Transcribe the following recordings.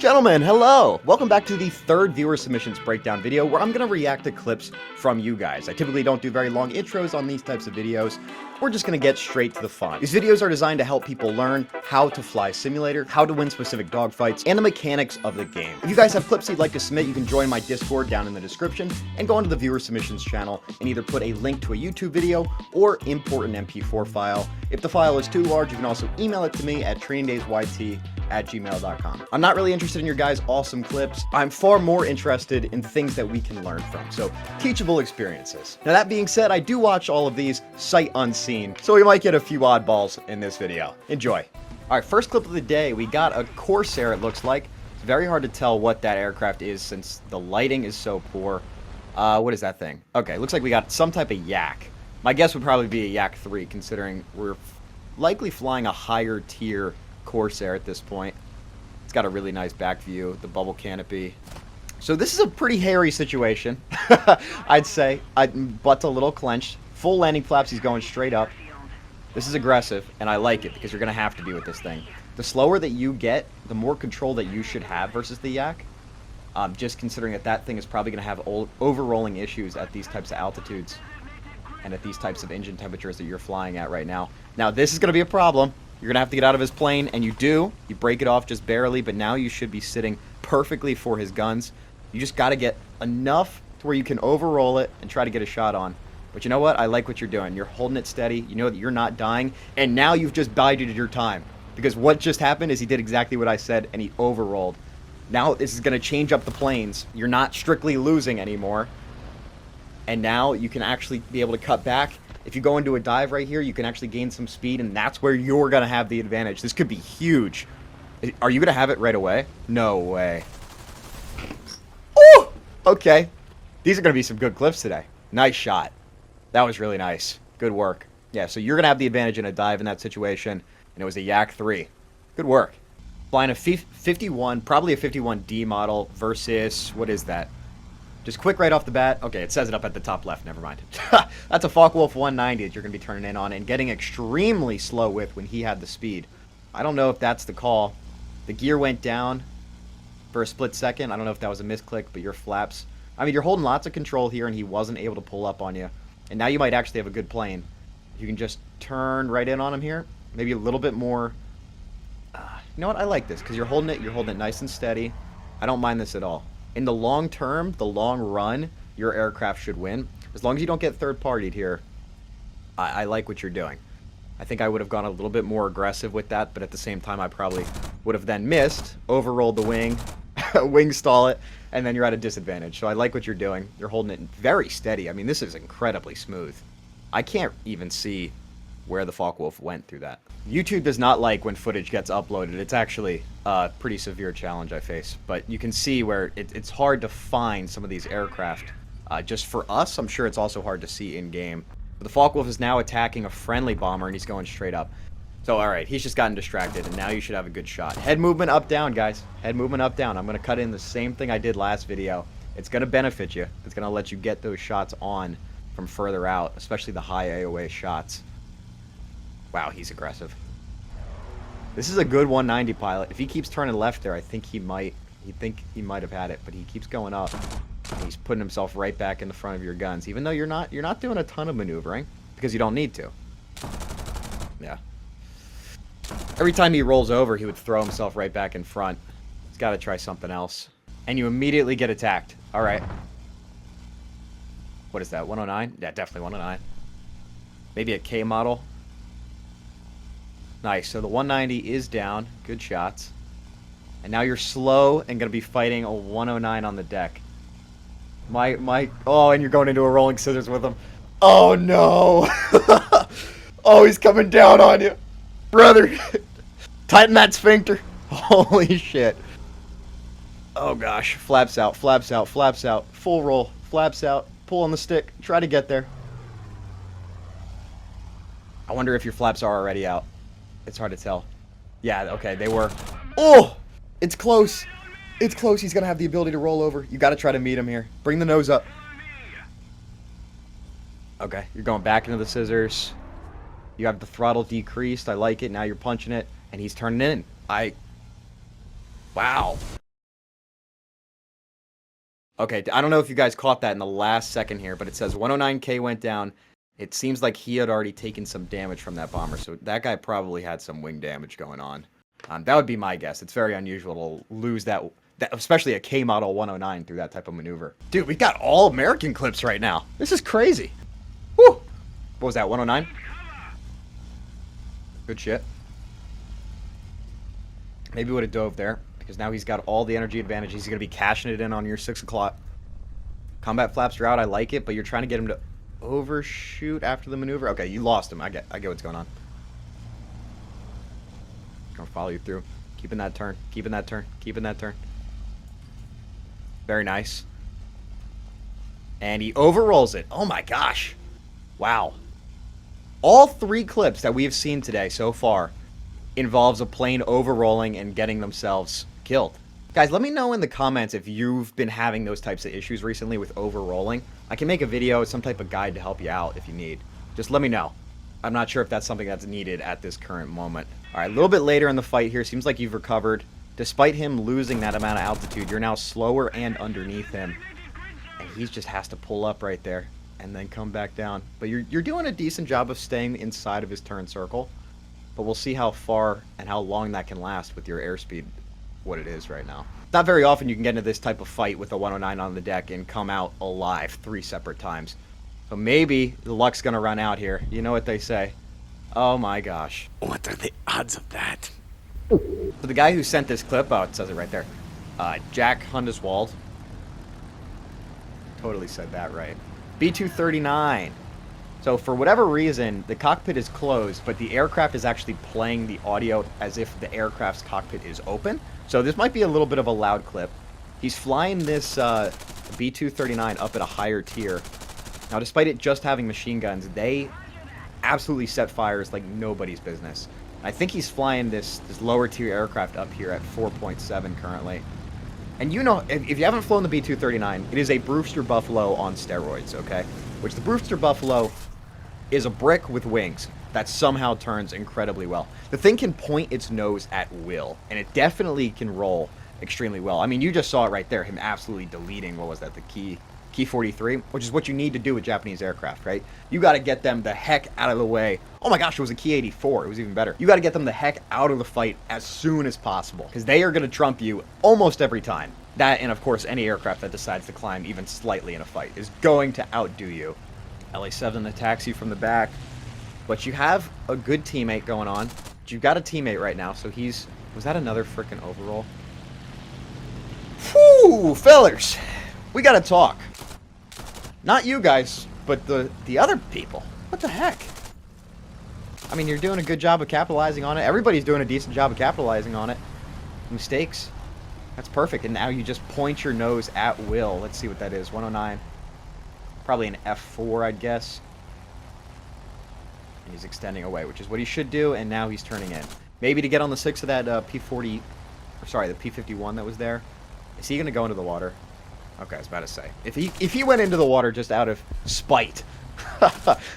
Gentlemen, hello! Welcome back to the third viewer submissions breakdown video where I'm going to react to clips from you guys. I typically don't do very long intros on these types of videos. We're just going to get straight to the fun. These videos are designed to help people learn how to fly simulator, how to win specific dogfights, and the mechanics of the game. If you guys have clips you'd like to submit, you can join my Discord down in the description and go onto the viewer submissions channel and either put a link to a YouTube video or import an MP4 file. If the file is too large, you can also email it to me at trainingdaysYT@gmail.com. I'm not really interested in your guys' awesome clips. I'm far more interested in things that we can learn from, so teachable experiences. Now that being said, I do watch all of these sight unseen, so we might get a few oddballs in this video. Enjoy. Alright, first clip of the day, we got a Corsair, it looks like. It's very hard to tell what that aircraft is since the lighting is so poor. What is that thing? Okay, looks like we got some type of Yak. My guess would probably be a Yak 3, considering we're likely flying a higher tier Corsair at this point. It's got a really nice back view, the bubble canopy. So this is a pretty hairy situation, I'd say. Butt's a little clenched. Full landing flaps, he's going straight up. This is aggressive, and I like it because you're going to have to be with this thing. The slower that you get, the more control that you should have versus the Yak. Just considering that that thing is probably going to have over-rolling issues at these types of altitudes and at these types of engine temperatures that you're flying at right now. Now, this is going to be a problem. You're going to have to get out of his plane, and you do. You break it off just barely, but now you should be sitting perfectly for his guns. You just got to get enough to where you can overroll it and try to get a shot on. But you know what? I like what you're doing. You're holding it steady. You know that you're not dying, and now you've just bided your time. Because what just happened is he did exactly what I said, and he overrolled. Now this is going to change up the planes. You're not strictly losing anymore. And now you can actually be able to cut back. If you go into a dive right here, you can actually gain some speed, and that's where you're going to have the advantage. This could be huge. Are you going to have it right away? No way. Oh! Okay. These are going to be some good clips today. Nice shot. That was really nice. Good work. Yeah, so you're going to have the advantage in a dive in that situation, and it was a Yak 3. Good work. Flying a 51, probably a 51D model versus, what is that? Just quick right off the bat. Okay, it says it up at the top left. Never mind. That's a Focke-Wulf 190 that you're going to be turning in on and getting extremely slow with when he had the speed. I don't know if that's the call. The gear went down for a split second. I don't know if that was a misclick, but your flaps. I mean, you're holding lots of control here, and he wasn't able to pull up on you. And now you might actually have a good plane. You can just turn right in on him here. Maybe a little bit more. You know what? I like this because you're holding it nice and steady. I don't mind this at all. In the long term, the long run, your aircraft should win. As long as you don't get third-partied here, I like what you're doing. I think I would have gone a little bit more aggressive with that, but at the same time, I probably would have then missed, overrolled the wing, wing stall it, and then you're at a disadvantage. So I like what you're doing. You're holding it very steady. I mean, this is incredibly smooth. I can't even see where the Focke-Wulf went through that. YouTube does not like when footage gets uploaded. It's actually a pretty severe challenge I face. But you can see where it's hard to find some of these aircraft. Just for us, I'm sure it's also hard to see in-game. But the Focke-Wulf is now attacking a friendly bomber, and he's going straight up. So, alright, he's just gotten distracted, and now you should have a good shot. Head movement up, down, guys. Head movement up, down. I'm going to cut in the same thing I did last video. It's going to benefit you. It's going to let you get those shots on from further out, especially the high AOA shots. Wow, he's aggressive. This is a good 190 pilot. If he keeps turning left there, I think he might have had it, but he keeps going up. And he's putting himself right back in the front of your guns, even though you're not doing a ton of maneuvering because you don't need to. Yeah. Every time he rolls over, he would throw himself right back in front. He's got to try something else. And you immediately get attacked. All right. What is that, 109? Yeah, definitely 109. Maybe a K model. Nice, so the 190 is down. Good shots. And now you're slow and going to be fighting a 109 on the deck. Oh, and you're going into a rolling scissors with him. Oh, no. Oh, he's coming down on you. Brother. Tighten that sphincter. Holy shit. Oh, gosh. Flaps out, flaps out, flaps out. Full roll. Flaps out. Pull on the stick. Try to get there. I wonder if your flaps are already out. It's hard to tell. Yeah, okay, they were. Oh! It's close. It's close. He's going to have the ability to roll over. You got to try to meet him here. Bring the nose up. Okay, you're going back into the scissors. You have the throttle decreased. I like it. Now you're punching it, and he's turning in. Wow. Okay, I don't know if you guys caught that in the last second here, but it says 109K went down. It seems like he had already taken some damage from that bomber, so that guy probably had some wing damage going on. That would be my guess. It's very unusual to lose that, especially a K model 109 through that type of maneuver. Dude, we got all American clips right now. This is crazy. Woo! What was that, 109? Good shit. Maybe would have dove there, because now he's got all the energy advantage. He's going to be cashing it in on your 6 o'clock. Combat flaps are out. I like it, but you're trying to get him to overshoot after the maneuver. Okay, you lost him. I get what's going on. I'll follow you through. Keeping that turn. Keeping that turn. Keeping that turn. Very nice. And he overrolls it. Oh my gosh. Wow. All 3 clips that we have seen today so far involves a plane overrolling and getting themselves killed. Guys, let me know in the comments if you've been having those types of issues recently with overrolling. I can make a video, some type of guide to help you out if you need. Just let me know. I'm not sure if that's something that's needed at this current moment. Alright, a little bit later in the fight here. Seems like you've recovered. Despite him losing that amount of altitude, you're now slower and underneath him. And he just has to pull up right there and then come back down. But you're doing a decent job of staying inside of his turn circle. But we'll see how far and how long that can last with your airspeed, what it is right now. Not very often you can get into this type of fight with a 109 on the deck and come out alive 3 separate times. So maybe the luck's going to run out here. You know what they say. Oh my gosh. What are the odds of that? So the guy who sent this clip, oh, it says it right there. Jack Hundeswald. Totally said that right. B-239. So for whatever reason, the cockpit is closed, but the aircraft is actually playing the audio as if the aircraft's cockpit is open. So this might be a little bit of a loud clip. He's flying this B-239 up at a higher tier. Now, despite it just having machine guns, they absolutely set fires like nobody's business. I think he's flying this lower tier aircraft up here at 4.7 currently. And you know, if you haven't flown the B-239, it is a Brewster Buffalo on steroids, okay? Which the Brewster Buffalo is a brick with wings that somehow turns incredibly well. The thing can point its nose at will, and it definitely can roll extremely well. I mean, you just saw it right there, him absolutely deleting, what was that, the Key 43, which is what you need to do with Japanese aircraft, right? You got to get them the heck out of the way. Oh my gosh, it was a Key 84. It was even better. You got to get them the heck out of the fight as soon as possible, because they are going to trump you almost every time. That, and of course, any aircraft that decides to climb even slightly in a fight is going to outdo you. LA-7 attacks you from the back, but you have a good teammate going on. You've got a teammate right now, so he's... Was that another frickin' overroll? Whew, fellers, we gotta talk. Not you guys, but the other people. What the heck? I mean, you're doing a good job of capitalizing on it. Everybody's doing a decent job of capitalizing on it. Mistakes. That's perfect. And now you just point your nose at will. Let's see what that is. 109. Probably an F4, I'd guess. And he's extending away, which is what he should do, and now he's turning in. Maybe to get on the 6 of that P40... Or sorry, the P51 that was there. Is he going to go into the water? Okay, I was about to say. If he went into the water just out of spite,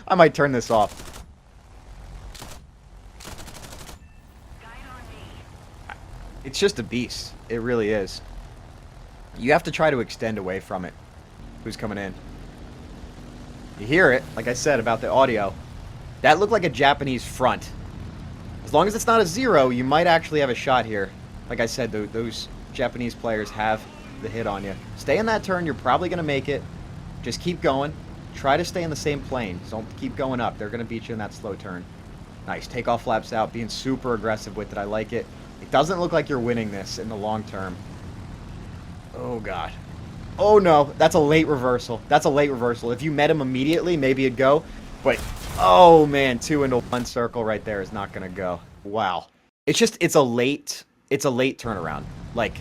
I might turn this off. It's just a beast. It really is. You have to try to extend away from it. Who's coming in? You hear it, like I said about the audio. That looked like a Japanese front. As long as it's not a 0, you might actually have a shot here. Like I said, those Japanese players have the hit on you. Stay in that turn, you're probably going to make it. Just keep going. Try to stay in the same plane. Don't keep going up. They're going to beat you in that slow turn. Nice. Takeoff flaps out, being super aggressive with it. I like it. It doesn't look like you're winning this in the long term. Oh, God. Oh, no. That's a late reversal. That's a late reversal. If you met him immediately, maybe it'd go. But, oh, man, 2 into 1 circle right there is not going to go. Wow. It's a late turnaround. Like,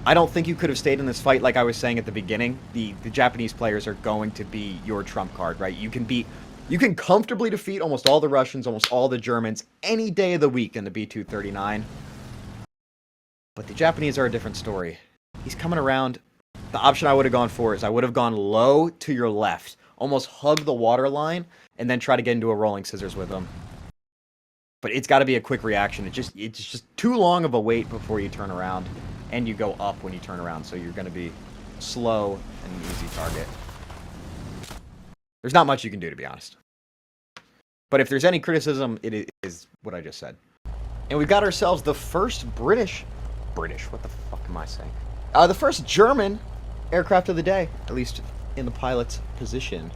I don't think you could have stayed in this fight like I was saying at the beginning. The Japanese players are going to be your trump card, right? You can comfortably defeat almost all the Russians, almost all the Germans, any day of the week in the B-239. But the Japanese are a different story. He's coming around. The option I would have gone for is I would have gone low to your left, almost hug the water line, and then try to get into a rolling scissors with him. But it's got to be a quick reaction. It's just too long of a wait before you turn around. And you go up when you turn around, so you're going to be slow, and an easy target. There's not much you can do, to be honest. But if there's any criticism, it is what I just said. And we got ourselves the first British, what the fuck am I saying? The first German aircraft of the day, at least in the pilot's position.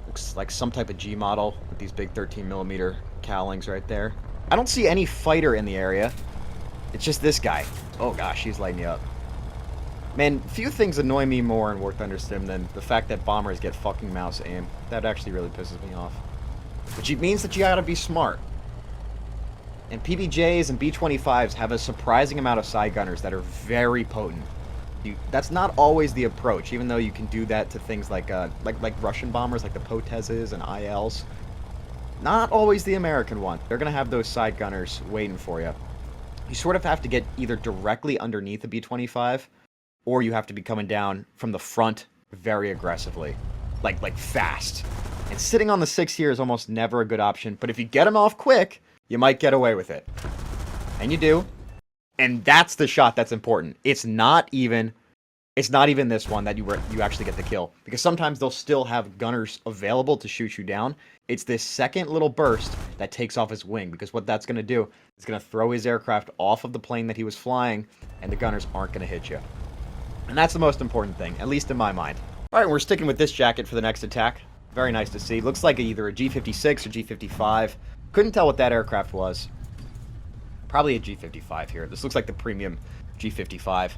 Looks like some type of G model with these big 13mm cowlings right there. I don't see any fighter in the area. It's just this guy. Oh gosh, he's lighting you up. Man, few things annoy me more in War Thunder Sim than the fact that bombers get fucking mouse aim. That actually really pisses me off. Which means that you gotta be smart. And PBJs and B-25s have a surprising amount of side gunners that are very potent. That's not always the approach, even though you can do that to things like Russian bombers, like the Potezes and ILs. Not always the American one. They're gonna have those side gunners waiting for you. You sort of have to get either directly underneath a B-25, or you have to be coming down from the front very aggressively, like fast. And sitting on the 6 here is almost never a good option, but if you get them off quick, you might get away with it. And you do. And that's the shot that's important. It's not even this one that you actually get the kill, because sometimes they'll still have gunners available to shoot you down. It's this second little burst that takes off his wing, because what that's going to do is going to throw his aircraft off of the plane that he was flying, and the gunners aren't going to hit you. And that's the most important thing, at least in my mind. Alright, we're sticking with this jacket for the next attack. Very nice to see. Looks like either a G56 or G55. Couldn't tell what that aircraft was. Probably a G55 here. This looks like the premium G55.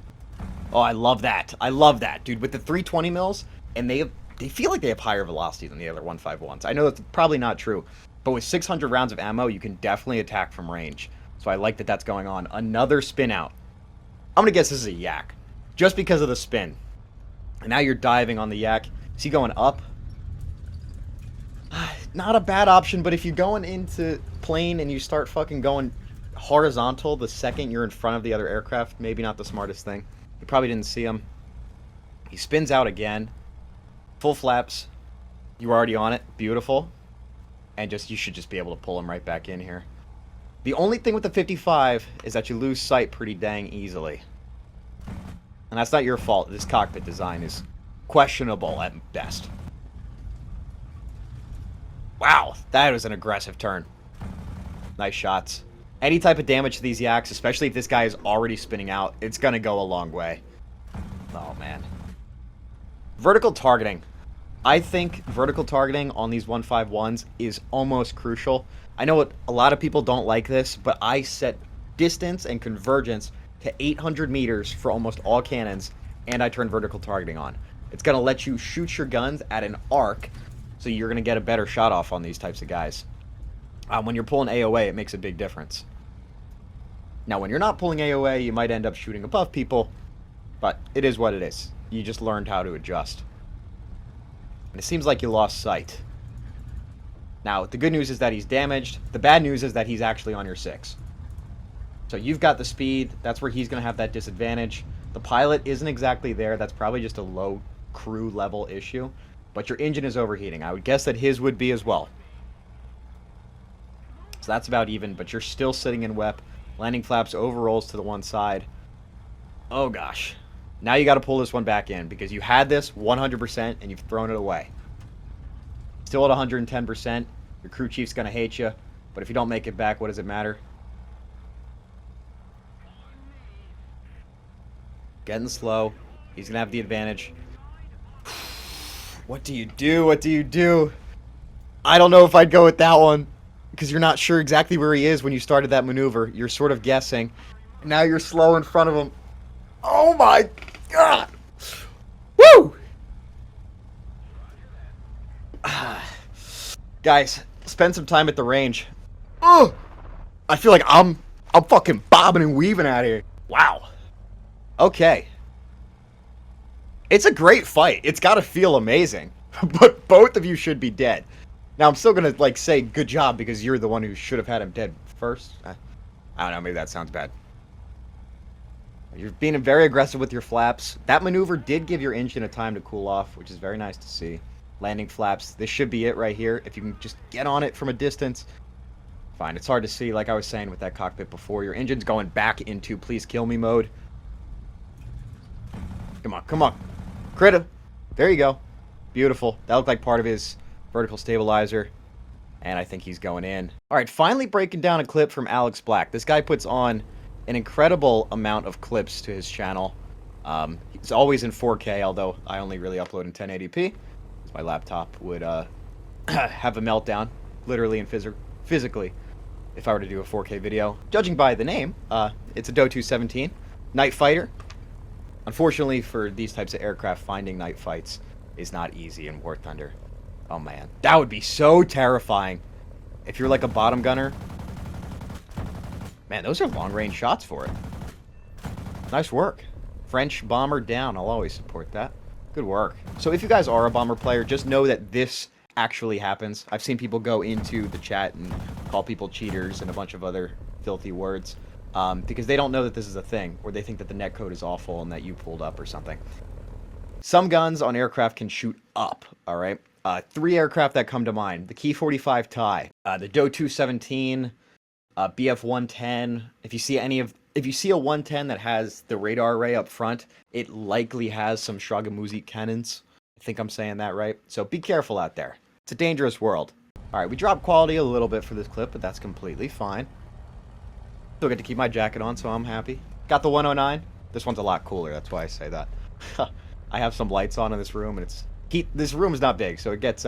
Oh, I love that. I love that, dude. With the 320 mils, and they feel like they have higher velocity than the other 151s. I know that's probably not true, but with 600 rounds of ammo, you can definitely attack from range. So I like that that's going on. Another spin out. I'm going to guess this is a yak, just because of the spin. And now you're diving on the yak. Is he going up? Not a bad option, but if you're going into plane and you start fucking going horizontal the second you're in front of the other aircraft, maybe not the smartest thing. You probably didn't see him. He spins out again. Full flaps. You were already on it. Beautiful. And you should just be able to pull him right back in here. The only thing with the 55 is that you lose sight pretty dang easily. And that's not your fault. This cockpit design is questionable at best. Wow, that was an aggressive turn. Nice shots. Any type of damage to these yaks, especially if this guy is already spinning out, it's going to go a long way. Oh, man. Vertical targeting. I think vertical targeting on these 151s is almost crucial. I know a lot of people don't like this, but I set distance and convergence to 800 meters for almost all cannons, and I turn vertical targeting on. It's going to let you shoot your guns at an arc, so you're going to get a better shot off on these types of guys. When you're pulling AOA, it makes a big difference. Now, when you're not pulling AOA, you might end up shooting above people, but it is what it is. You just learned how to adjust. And it seems like you lost sight. Now, the good news is that he's damaged. The bad news is that he's actually on your 6. So you've got the speed. That's where he's going to have that disadvantage. The pilot isn't exactly there. That's probably just a low crew level issue. But your engine is overheating. I would guess that his would be as well. So that's about even, but you're still sitting in WEP. Landing flaps overrolls to the one side. Oh gosh. Now you got to pull this one back in, because you had this 100% and you've thrown it away. Still at 110%. Your crew chief's going to hate you. But if you don't make it back, what does it matter? Getting slow. He's going to have the advantage. What do you do? What do you do? I don't know if I'd go with that one, because you're not sure exactly where he is when you started that maneuver. You're sort of guessing. Now you're slow in front of him. Oh my god! Woo! Guys, spend some time at the range. Oh! I feel like I'm fucking bobbing and weaving out here. Wow. Okay. It's a great fight. It's got to feel amazing. But both of you should be dead. Now, I'm still going to, say good job because you're the one who should have had him dead first. I don't know. Maybe that sounds bad. You're being very aggressive with your flaps. That maneuver did give your engine a time to cool off, which is very nice to see. Landing flaps. This should be it right here. If you can just get on it from a distance. Fine. It's hard to see, like I was saying with that cockpit before. Your engine's going back into please kill me mode. Come on, come on. Crit him. There you go. Beautiful. That looked like part of his vertical stabilizer. And I think he's going in. All right, finally breaking down a clip from Alex Black. This guy puts on an incredible amount of clips to his channel. He's always in 4K, although I only really upload in 1080p. My laptop would have a meltdown, literally and physically, if I were to do a 4K video. Judging by the name, it's a Do 17 night fighter. Unfortunately for these types of aircraft, finding night fights is not easy in War Thunder. Oh man, that would be so terrifying if you're like a bottom gunner. Man, those are long-range shots for it. Nice work. French bomber down. I'll always support that. Good work. So if you guys are a bomber player, just know that this actually happens. I've seen people go into the chat and call people cheaters and a bunch of other filthy words because they don't know that this is a thing, or they think that the netcode is awful and that you pulled up or something. Some guns on aircraft can shoot up, all right? 3 aircraft that come to mind. The Key 45 TIE, the Do 17, BF 110. If you see a 110 that has the radar array up front, it likely has some Shragamuzzi cannons. I think I'm saying that right. So be careful out there. It's a dangerous world. All right, we dropped quality a little bit for this clip, but that's completely fine. Still get to keep my jacket on, so I'm happy. Got the 109. This one's a lot cooler. That's why I say that. I have some lights on in this room, and it's heat. This room is not big, so it gets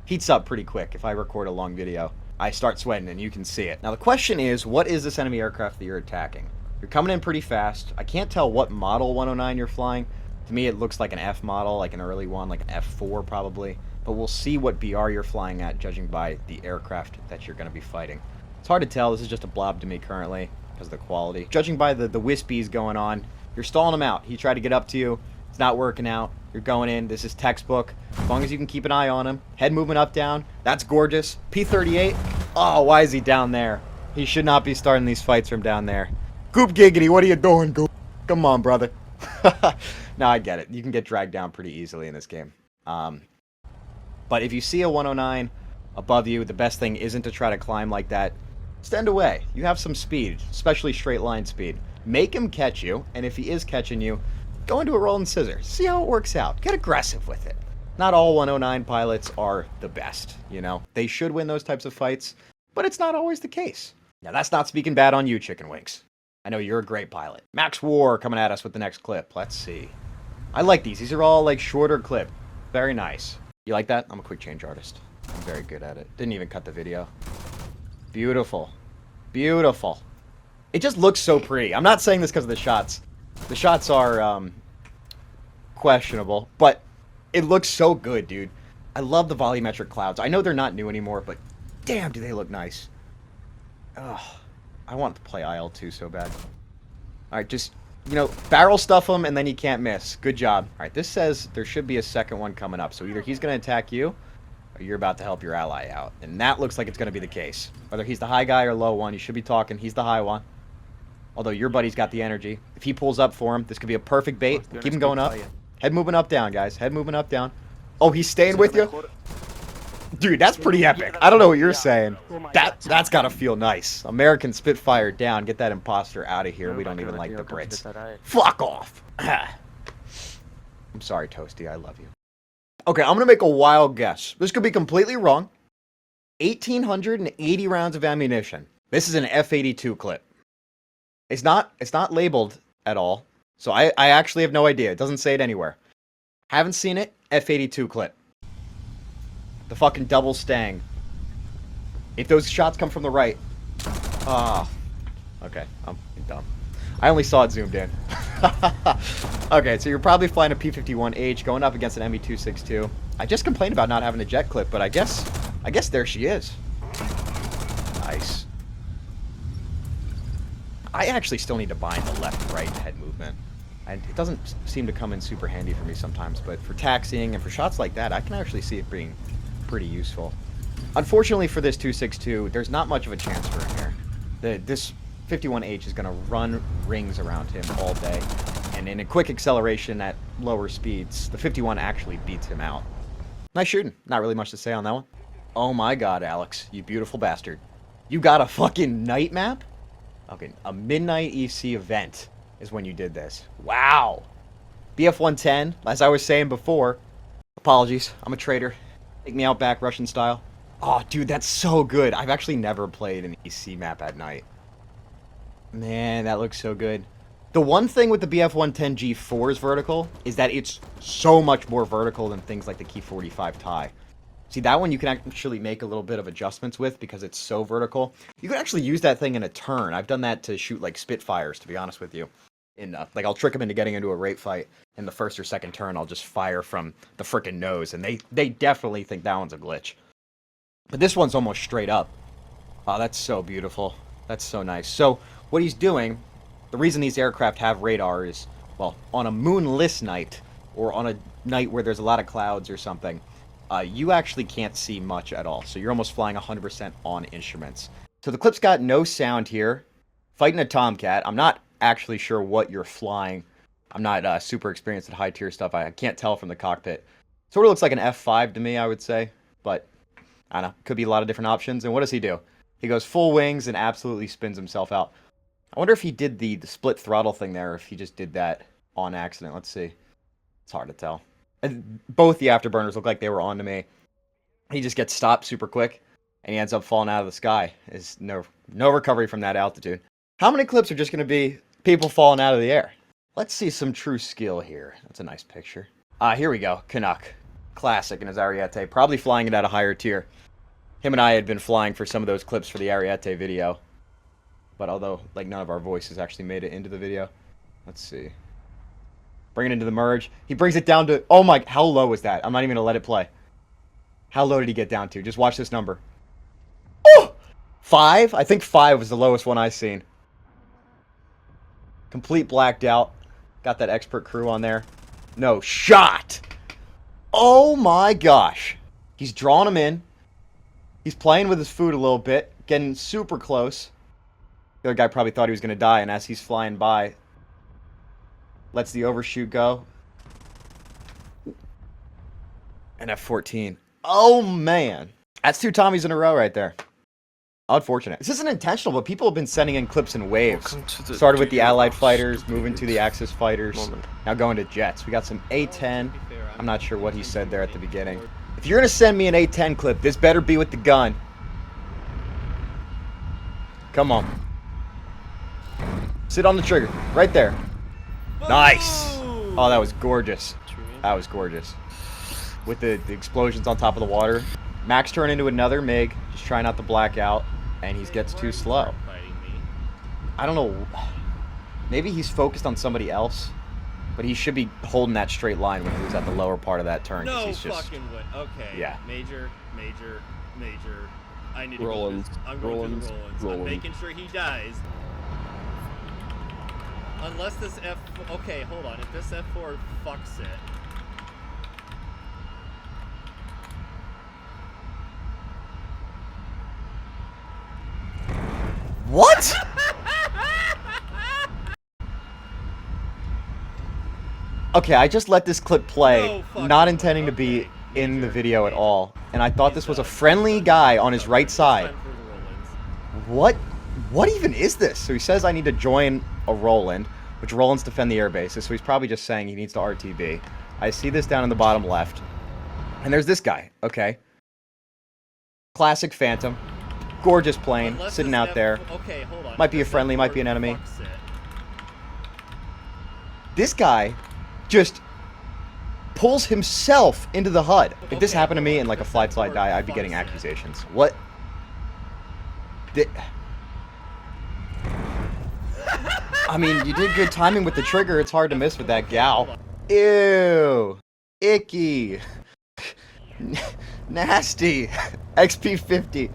heats up pretty quick. If I record a long video, I start sweating, and you can see it. Now the question is, what is this enemy aircraft that you're attacking? You're coming in pretty fast. I can't tell what model 109 you're flying. To me, it looks like an F model, like an early one, like an F4 probably. But we'll see what BR you're flying at, judging by the aircraft that you're going to be fighting. It's hard to tell. This is just a blob to me currently because of the quality. Judging by the wispies going on, you're stalling him out. He tried to get up to you. It's not working out. You're going in. This is textbook. As long as you can keep an eye on him. Head movement up, down. That's gorgeous. P-38. Oh, why is he down there? He should not be starting these fights from down there. Goop Giggity, what are you doing, Goop? Come on, brother. No, I get it. You can get dragged down pretty easily in this game. But if you see a 109 above you, the best thing isn't to try to climb like that. Stand away. You have some speed, especially straight line speed. Make him catch you, and if he is catching you, go into a roll and scissor. See how it works out. Get aggressive with it. Not all 109 pilots are the best, you know? They should win those types of fights, but it's not always the case. Now, that's not speaking bad on you, Chicken Wings. I know you're a great pilot. Max War coming at us with the next clip. Let's see. I like these. These are all like shorter clip. Very nice. You like that? I'm a quick change artist. I'm very good at it. Didn't even cut the video. Beautiful. Beautiful. It just looks so pretty. I'm not saying this because of the shots. The shots are questionable, but it looks so good, dude. I love the volumetric clouds. I know they're not new anymore, but damn, do they look nice. Ugh. I want to play IL-2 so bad. Alright, just, you know, barrel stuff him and then you can't miss. Good job. Alright, this says there should be a second one coming up. So either he's going to attack you or you're about to help your ally out. And that looks like it's going to be the case. Whether he's the high guy or low one, you should be talking. He's the high one. Although your buddy's got the energy. If he pulls up for him, this could be a perfect bait. Keep him going up. Head moving up, down, guys. Head moving up, down. Oh, he's staying with you? Dude, that's pretty epic. I don't know what you're saying. That's gotta feel nice. American Spitfire down. Get that imposter out of here. We don't even like the Brits. Fuck off. I'm sorry, Toasty. I love you. Okay, I'm gonna make a wild guess. This could be completely wrong. 1,880 rounds of ammunition. This is an F-82 clip. It's not labeled at all. So I actually have no idea. It doesn't say it anywhere. Haven't seen it. F-82 clip. The fucking double stang. If those shots come from the right. Ah. Okay, I'm dumb. I only saw it zoomed in. Okay, so you're probably flying a P-51H going up against an ME-262. I just complained about not having a jet clip, but I guess there she is. Nice. I actually still need to bind the left-right head movement. It doesn't seem to come in super handy for me sometimes, but for taxiing and for shots like that, I can actually see it being pretty useful. Unfortunately for this 262, there's not much of a chance for him here. This 51H is going to run rings around him all day, and in a quick acceleration at lower speeds, the 51 actually beats him out. Nice shooting. Not really much to say on that one. Oh my god, Alex, you beautiful bastard. You got a fucking night map? Okay, a midnight EC event is when you did this. Wow. BF-110, as I was saying before, apologies, I'm a traitor. Take me out back, Russian style. Oh, dude, that's so good. I've actually never played an EC map at night. Man, that looks so good. The one thing with the BF-110 G4's vertical is that it's so much more vertical than things like the Key 45 Thai. See, that one you can actually make a little bit of adjustments with because it's so vertical. You can actually use that thing in a turn. I've done that to shoot, like, Spitfires, to be honest with you. Like, I'll trick them into getting into a rate fight. In the first or second turn, I'll just fire from the frickin' nose, and they definitely think that one's a glitch. But this one's almost straight up. Oh, that's so beautiful. That's so nice. So, what he's doing, the reason these aircraft have radar is, well, on a moonless night, or on a night where there's a lot of clouds or something, you actually can't see much at all. So you're almost flying 100% on instruments. So the clip's got no sound here. Fighting a Tomcat. I'm not actually sure what you're flying. I'm not super experienced at high tier stuff. I can't tell from the cockpit. Sort of looks like an F5 to me, I would say. But, I don't know. Could be a lot of different options. And what does he do? He goes full wings and absolutely spins himself out. I wonder if he did the split throttle thing there, or if he just did that on accident. Let's see. It's hard to tell. And both the afterburners look like they were on to me. He just gets stopped super quick, and he ends up falling out of the sky. There's no recovery from that altitude. How many clips are just going to be people falling out of the air? Let's see some true skill here. That's a nice picture. Here we go. Canuck. Classic in his Ariete. Probably flying it at a higher tier. Him and I had been flying for some of those clips for the Ariete video. But although, like, none of our voices actually made it into the video. Let's see. Bring it into the merge. He brings it down to... Oh my... How low was that? I'm not even going to let it play. How low did he get down to? Just watch this number. Oh! 5? I think 5 was the lowest one I've seen. Complete blacked out. Got that expert crew on there. No shot! Oh my gosh. He's drawing him in. He's playing with his food a little bit. Getting super close. The other guy probably thought he was going to die, and as he's flying by, lets the overshoot go. And F-14. Oh, man. That's 2 Tommies in a row right there. Unfortunate. This isn't intentional, but people have been sending in clips in waves. Started with the Allied fighters, moving to the Axis fighters, now going to jets. We got some A-10. I'm not sure what he said there at the beginning. If you're going to send me an A-10 clip, this better be with the gun. Come on. Sit on the trigger. Right there. Nice. Oh, that was gorgeous. That was gorgeous. With the explosions on top of the water. Max turned into another MiG. Just trying not to black out. And he gets too slow. I don't know. Maybe he's focused on somebody else. But he should be holding that straight line when he was at the lower part of that turn. No he's just, fucking way. Okay. Yeah. Major. I need to Rollins. go. I'm going to the Rollins. I'm making sure he dies. Unless this F... Okay, hold on. If this F4 fucks it... What? Okay, I just let this clip play, not intending to be in the video at all. And I thought this was a friendly guy on his right side. What even is this? So he says I need to join a Roland, which Rolands defend the air bases, so he's probably just saying he needs to RTB. I see this down in the bottom left. And there's this guy, okay. Classic Phantom. Gorgeous plane, sitting out there. Okay, hold on. Might be a friendly, might be an enemy. This guy just pulls himself into the HUD. If this happened to me in like a flight slide die, I'd be getting accusations. What? I mean, you did good timing with the trigger. It's hard to miss with that gal. Ew. Icky. Nasty. XP50.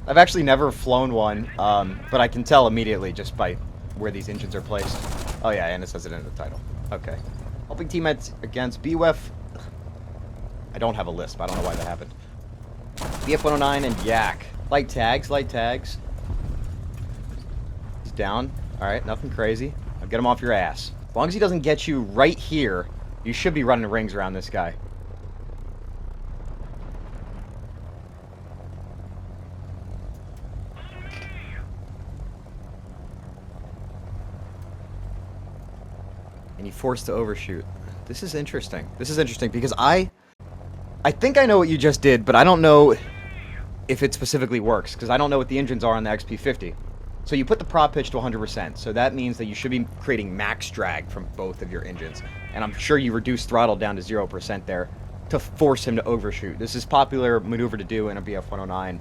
I've actually never flown one, but I can tell immediately just by where these engines are placed. Oh yeah, and it says it in the title. Okay. Helping teammates against BWF. I don't have a lisp. I don't know why that happened. BF-109 and Yak. Light tags, light tags. He's down. Alright, nothing crazy. I'll get him off your ass. As long as he doesn't get you right here, you should be running rings around this guy. And he forced to overshoot. This is interesting. This is interesting because I think I know what you just did, but I don't know if it specifically works because I don't know what the engines are on the XP50. So you put the prop pitch to 100%, so that means that you should be creating max drag from both of your engines. And I'm sure you reduce throttle down to 0% there to force him to overshoot. This is popular maneuver to do in a BF-109,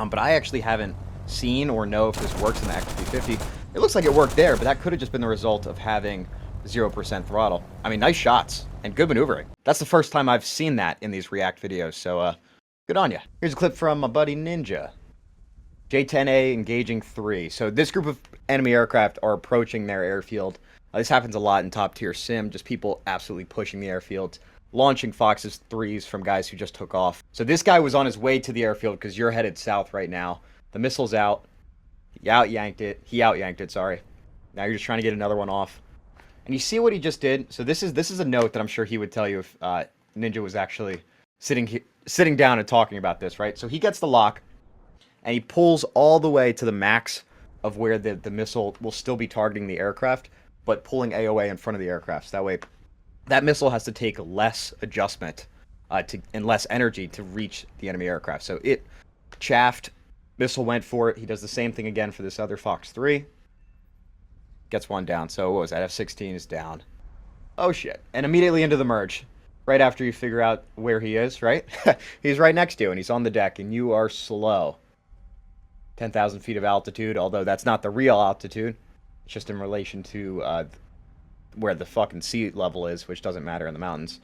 but I actually haven't seen or know if this works in the XP50. It looks like it worked there, but that could have just been the result of having 0% throttle. I mean, nice shots and good maneuvering. That's the first time I've seen that in these React videos, so good on ya. Here's a clip from my buddy Ninja. J-10A engaging 3. So this group of enemy aircraft are approaching their airfield. This happens a lot in top tier sim, just people absolutely pushing the airfield, launching Fox's 3s from guys who just took off. So this guy was on his way to the airfield because you're headed south right now. The missile's out. He out-yanked it, sorry. Now you're just trying to get another one off. And you see what he just did? So this is a note that I'm sure he would tell you if Ninja was actually sitting down and talking about this, right? So he gets the lock, and he pulls all the way to the max of where the missile will still be targeting the aircraft, but pulling AOA in front of the aircraft. So that way, that missile has to take less adjustment and less energy to reach the enemy aircraft. So it chaffed, missile went for it. He does the same thing again for this other Fox 3. Gets one down. So what was that? F-16 is down. Oh shit. And immediately into the merge. Right after you figure out where he is, right? He's right next to you and he's on the deck and you are slow. 10,000 feet of altitude, although that's not the real altitude. It's just in relation to where the fucking sea level is, which doesn't matter in the mountains.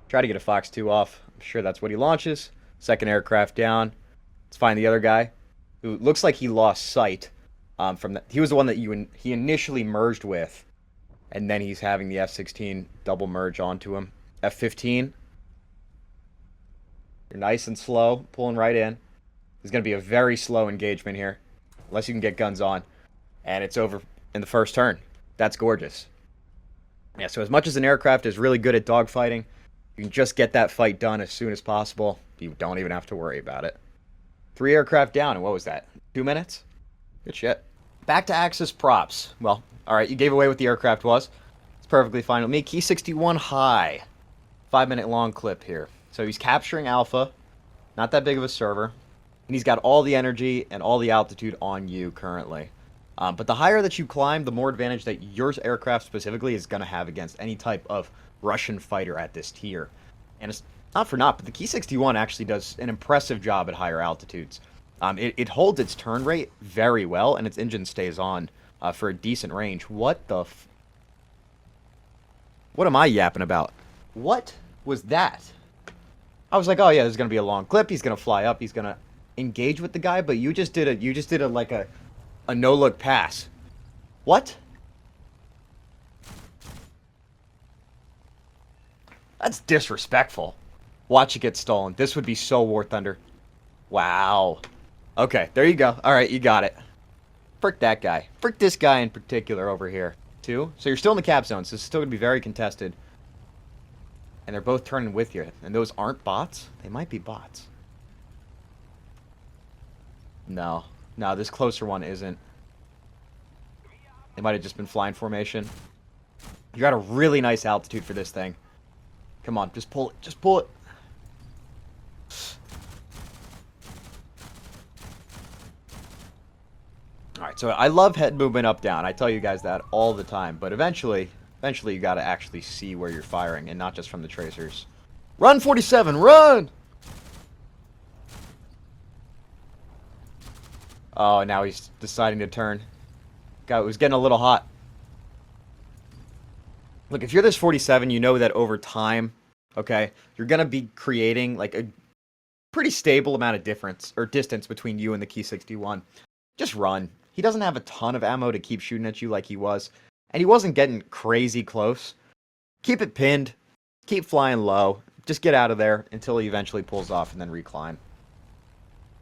Try to get a Fox 2 off. I'm sure that's what he launches. Second aircraft down. Let's find the other guy who looks like he lost sight. He was the one that he initially merged with, and then he's having the F-16 double merge onto him. F-15. You're nice and slow, pulling right in. There's going to be a very slow engagement here, unless you can get guns on, and it's over in the first turn. That's gorgeous. Yeah, so as much as an aircraft is really good at dogfighting, you can just get that fight done as soon as possible. You don't even have to worry about it. 3 aircraft down, and what was that? 2 minutes? Good shit. Back to Axis props. Well, alright, you gave away what the aircraft was. It's perfectly fine with me. Key 61 high. 5-minute long clip here. So he's capturing Alpha. Not that big of a server. And he's got all the energy and all the altitude on you currently. But the higher that you climb, the more advantage that your aircraft specifically is going to have against any type of Russian fighter at this tier. And it's not for naught, but the Key 61 actually does an impressive job at higher altitudes. It holds its turn rate very well, and its engine stays on for a decent range. What the what am I yapping about? What was that? I was like, oh yeah, there's gonna be a long clip. He's gonna fly up. He's gonna engage with the guy, but you just did a like a no look pass. What? That's disrespectful. Watch it get stolen. This would be so War Thunder. Wow. Okay, there you go. All right, you got it. Frick that guy. Frick this guy in particular over here. 2. So you're still in the cap zone, so it's still going to be very contested. And they're both turning with you. And those aren't bots? They might be bots. No. No, this closer one isn't. They might have just been flying formation. You got a really nice altitude for this thing. Come on, just pull it. Just pull it. Alright, so I love head movement up down. I tell you guys that all the time. But eventually you got to actually see where you're firing and not just from the tracers. Run, 47, run! Oh, now he's deciding to turn. Guy was getting a little hot. Look, if you're this 47, you know that over time, okay, you're going to be creating like a pretty stable amount of difference or distance between you and the Key 61. Just run. He doesn't have a ton of ammo to keep shooting at you like he was. And he wasn't getting crazy close. Keep it pinned. Keep flying low. Just get out of there until he eventually pulls off and then reclimb.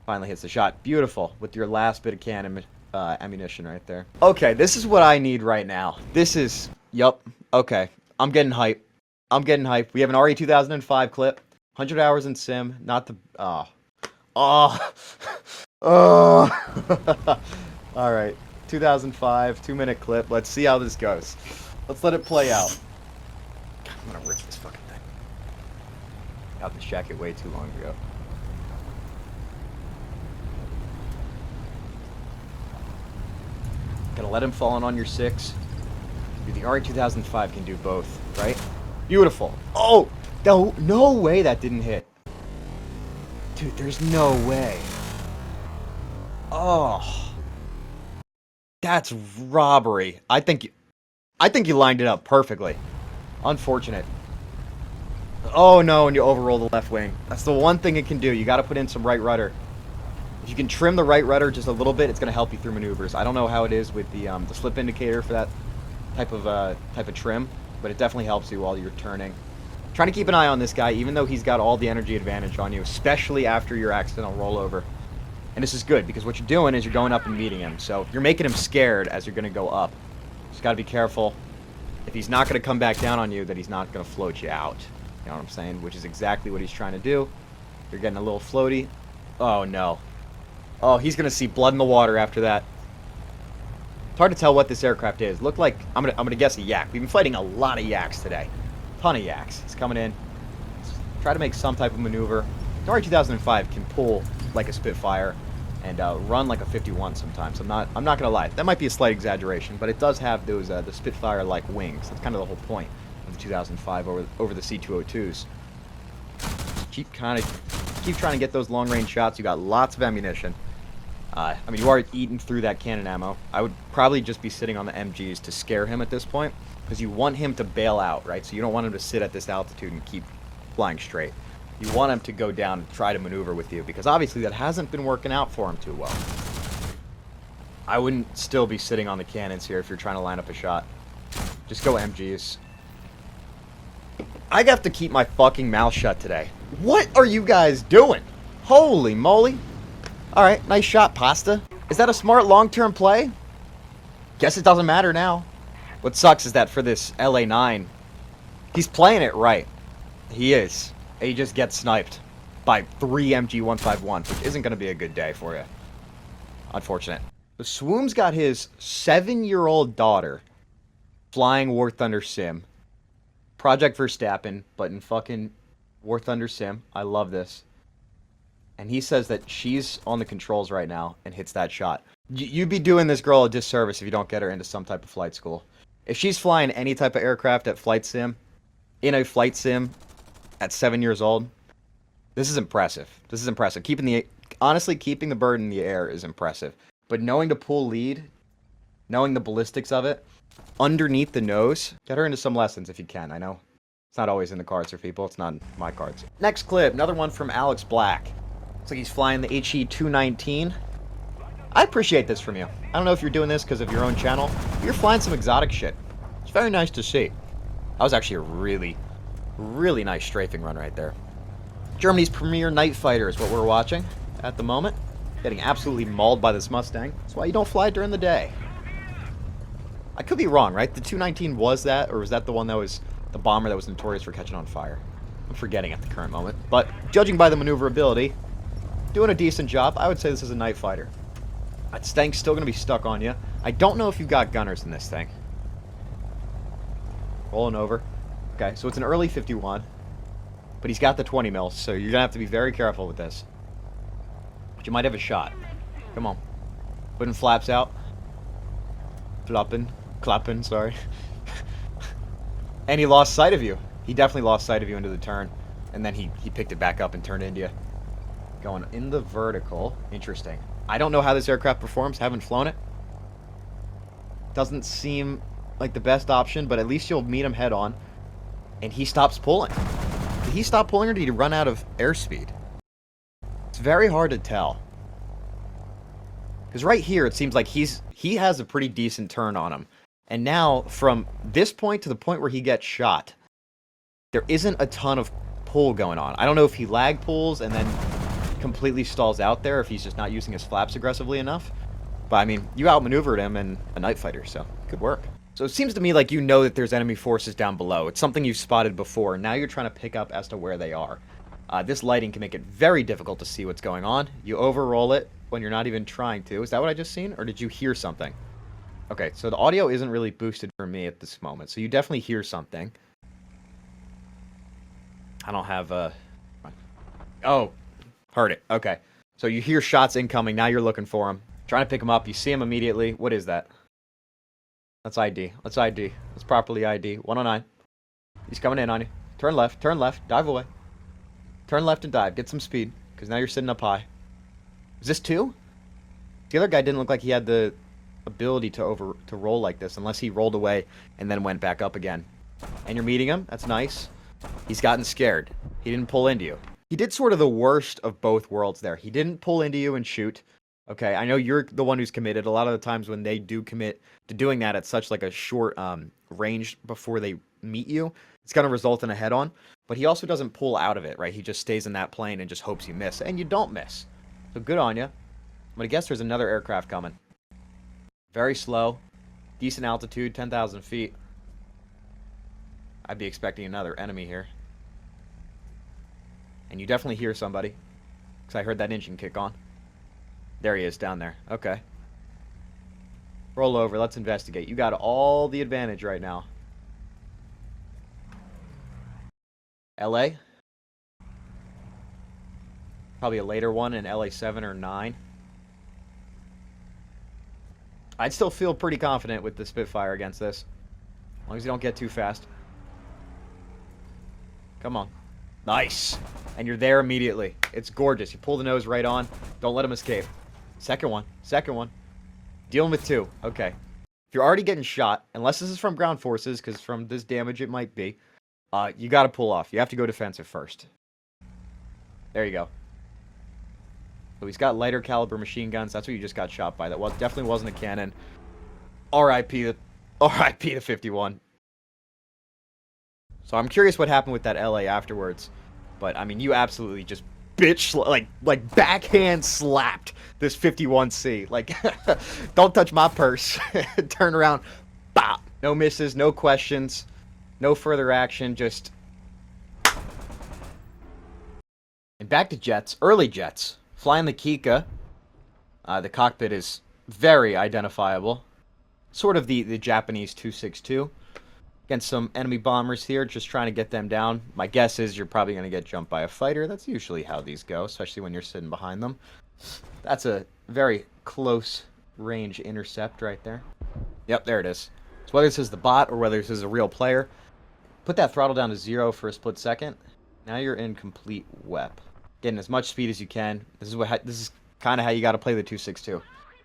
Finally hits the shot. Beautiful. With your last bit of cannon ammunition right there. Okay, this is what I need right now. This is... Yup. Okay. I'm getting hype. I'm getting hype. We have an RE 2005 clip. 100 hours in sim. Not the... Alright, 2005, 2-minute clip. Let's see how this goes. Let's let it play out. I'm gonna rip this fucking thing. Got this jacket way too long ago. Gonna let him fall in on your 6. Dude, the RE2005 can do both, right? Beautiful. Oh! No way that didn't hit. Dude, there's no way. Oh. That's robbery. I think you lined it up perfectly. Unfortunate. Oh no, and you overroll the left wing. That's the one thing it can do. You gotta put in some right rudder. If you can trim the right rudder just a little bit, it's gonna help you through maneuvers. I don't know how it is with the slip indicator for that type of trim, but it definitely helps you while you're turning. Trying to keep an eye on this guy, even though he's got all the energy advantage on you, especially after your accidental rollover. And this is good, because what you're doing is you're going up and meeting him. So you're making him scared as you're going to go up. Just got to be careful. If he's not going to come back down on you, that he's not going to float you out. You know what I'm saying? Which is exactly what he's trying to do. You're getting a little floaty. Oh, no. Oh, he's going to see blood in the water after that. It's hard to tell what this aircraft is. Look like, I'm gonna guess a yak. We've been fighting a lot of yaks today. Ton of yaks. It's coming in. Let's try to make some type of maneuver. The RE2005 can pull like a Spitfire and run like a 51 sometimes. I'm not gonna lie. That might be a slight exaggeration, but it does have those the Spitfire-like wings. That's kind of the whole point of the 2005 over the C202s. Keep trying to get those long-range shots. You got lots of ammunition. I mean, you are eating through that cannon ammo. I would probably just be sitting on the MGs to scare him at this point, because you want him to bail out, right? So you don't want him to sit at this altitude and keep flying straight. You want him to go down and try to maneuver with you, because obviously that hasn't been working out for him too well. I wouldn't still be sitting on the cannons here if you're trying to line up a shot. Just go MGs. I have to keep my fucking mouth shut today. What are you guys doing? Holy moly. Alright, nice shot, Pasta. Is that a smart long-term play? Guess it doesn't matter now. What sucks is that for this LA9, he's playing it right. He is. He just gets sniped by 3 MG151, which isn't going to be a good day for you. Unfortunate. The Swoom's got his 7-year-old daughter flying War Thunder Sim. Project Verstappen, but in fucking War Thunder Sim. I love this. And he says that she's on the controls right now and hits that shot. You'd be doing this girl a disservice if you don't get her into some type of flight school. If she's flying any type of aircraft at flight sim, in a flight sim at 7 years old, this is impressive. This is impressive. Honestly, keeping the bird in the air is impressive. But knowing to pull lead, knowing the ballistics of it, underneath the nose, get her into some lessons if you can. I know it's not always in the cards for people. It's not in my cards. Next clip, another one from Alex Black. Looks like he's flying the HE219. I appreciate this from you. I don't know if you're doing this because of your own channel, but you're flying some exotic shit. It's very nice to see. That was actually a really, really nice strafing run right there. Germany's premier night fighter is what we're watching at the moment. Getting absolutely mauled by this Mustang. That's why you don't fly during the day. I could be wrong, right? The 219 was that, or was that the one that was the bomber that was notorious for catching on fire? I'm forgetting at the current moment. But judging by the maneuverability, doing a decent job. I would say this is a night fighter. That Stang's still going to be stuck on you. I don't know if you've got gunners in this thing. Rolling over. Okay, so it's an early 51. But he's got the 20 mils, so you're going to have to be very careful with this. But you might have a shot. Come on. Putting flaps out. Clapping, sorry. And he lost sight of you. He definitely lost sight of you into the turn. And then he picked it back up and turned into you. Going in the vertical. Interesting. I don't know how this aircraft performs. Haven't flown it. Doesn't seem like the best option, but at least you'll meet him head on. And he stops pulling. Did he stop pulling or did he run out of airspeed? It's very hard to tell. Because right here, it seems like he has a pretty decent turn on him. And now, from this point to the point where he gets shot, there isn't a ton of pull going on. I don't know if he lag pulls and then completely stalls out there, if he's just not using his flaps aggressively enough. But, I mean, you outmaneuvered him in a night fighter, so good work. So it seems to me like you know that there's enemy forces down below. It's something you've spotted before, and now you're trying to pick up as to where they are. This lighting can make it very difficult to see what's going on. You overroll it when you're not even trying to. Is that what I just seen, or did you hear something? Okay, so the audio isn't really boosted for me at this moment, so you definitely hear something. I don't have Oh, heard it. Okay. So you hear shots incoming. Now you're looking for him. Trying to pick him up. You see him immediately. What is that? That's ID. Let's ID. Let's properly ID. 109. He's coming in on you. Turn left. Turn left. Dive away. Turn left and dive. Get some speed. Because now you're sitting up high. Is this 2? The other guy didn't look like he had the ability to roll like this. Unless he rolled away and then went back up again. And you're meeting him. That's nice. He's gotten scared. He didn't pull into you. He did sort of the worst of both worlds there. He didn't pull into you and shoot. Okay, I know you're the one who's committed. A lot of the times when they do commit to doing that at such like a short range before they meet you, it's going to result in a head-on. But he also doesn't pull out of it, right? He just stays in that plane and just hopes you miss. And you don't miss. So good on you. I'm going to guess there's another aircraft coming. Very slow. Decent altitude, 10,000 feet. I'd be expecting another enemy here. And you definitely hear somebody. Because I heard that engine kick on. There he is, down there. Okay. Roll over. Let's investigate. You got all the advantage right now. LA? Probably a later one in LA 7 or 9. I'd still feel pretty confident with the Spitfire against this. As long as you don't get too fast. Come on. Nice. And you're there immediately. It's gorgeous. You pull the nose right on. Don't let him escape. Second one. Second one. Dealing with 2. Okay. If you're already getting shot, unless this is from ground forces, because from this damage it might be, you got to pull off. You have to go defensive first. There you go. So he's got lighter caliber machine guns. That's what you just got shot by. That definitely wasn't a cannon. R.I.P. to 51. So I'm curious what happened with that LA afterwards. But, I mean, you absolutely just like backhand slapped this 51C. Like, don't touch my purse. Turn around. Bop. No misses, no questions, no further action, just... And back to jets. Early jets. Flying the Kika. The cockpit is very identifiable. Sort of the Japanese 262. Against some enemy bombers here, just trying to get them down. My guess is you're probably going to get jumped by a fighter. That's usually how these go, especially when you're sitting behind them. That's a very close range intercept right there. Yep, there it is. So whether this is the bot or whether this is a real player, put that throttle down to 0 for a split second. Now you're in complete wep. Getting as much speed as you can. This is kind of how you got to play the 262.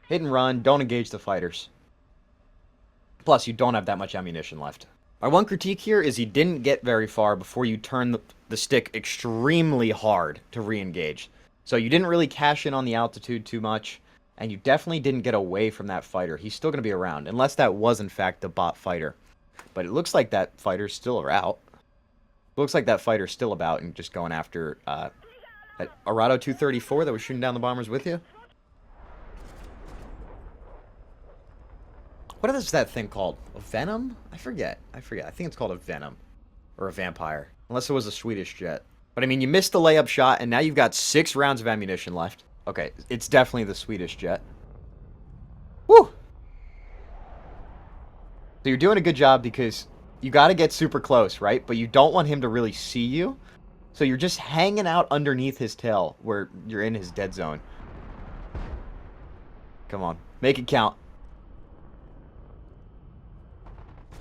Hit and run. Don't engage the fighters. Plus, you don't have that much ammunition left. My one critique here is he didn't get very far before you turn the stick extremely hard to re-engage. So you didn't really cash in on the altitude too much, and you definitely didn't get away from that fighter. He's still going to be around, unless that was in fact the bot fighter. But it looks like that fighter's still out. It looks like that fighter's still about and just going after that Arado 234 that was shooting down the bombers with you. What is that thing called? A Venom? I forget. I think it's called a Venom. Or a Vampire. Unless it was a Swedish jet. But I mean, you missed the layup shot, and now you've got 6 rounds of ammunition left. Okay, it's definitely the Swedish jet. Woo! So you're doing a good job because you got to get super close, right? But you don't want him to really see you. So you're just hanging out underneath his tail where you're in his dead zone. Come on. Make it count.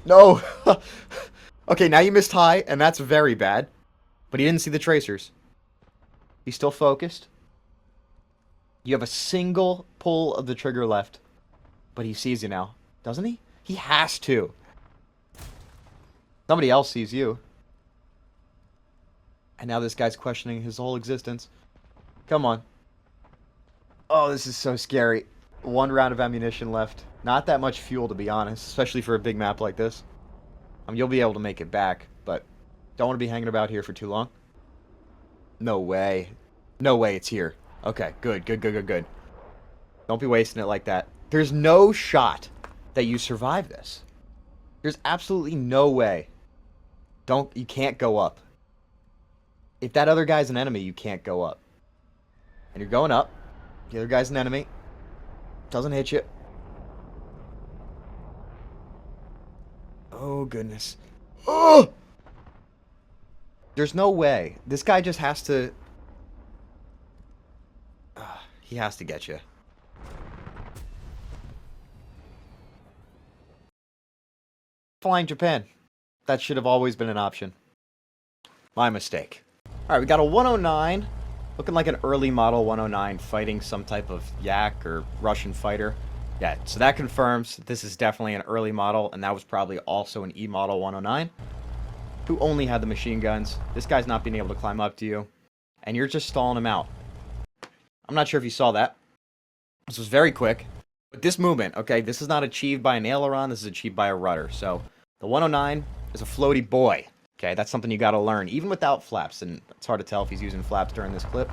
No! Okay, now you missed high, and that's very bad. But he didn't see the tracers. He's still focused. You have a single pull of the trigger left. But he sees you now. Doesn't he? He has to. Somebody else sees you. And now this guy's questioning his whole existence. Come on. Oh, this is so scary. 1 round of ammunition left. Not that much fuel, to be honest, especially for a big map like this. You'll be able to make it back, but don't want to be hanging about here for too long. No way. No way it's here. Okay, good. Don't be wasting it like that. There's no shot that you survive this. There's absolutely no way. You can't go up. If that other guy's an enemy, you can't go up. And you're going up. The other guy's an enemy. Doesn't hit you. Oh, goodness. Oh! There's no way. This guy just has to... he has to get you. Flying Japan. That should have always been an option. My mistake. Alright, we got a 109. Looking like an early model 109 fighting some type of Yak or Russian fighter. Yeah, so that confirms this is definitely an early model, and that was probably also an E model 109 who only had the machine guns. This guy's not being able to climb up to you, and you're just stalling him out. I'm not sure if you saw that. This was very quick. But this movement, okay, this is not achieved by an aileron, this is achieved by a rudder. So the 109 is a floaty boy. Okay, that's something you got to learn, even without flaps, and it's hard to tell if he's using flaps during this clip.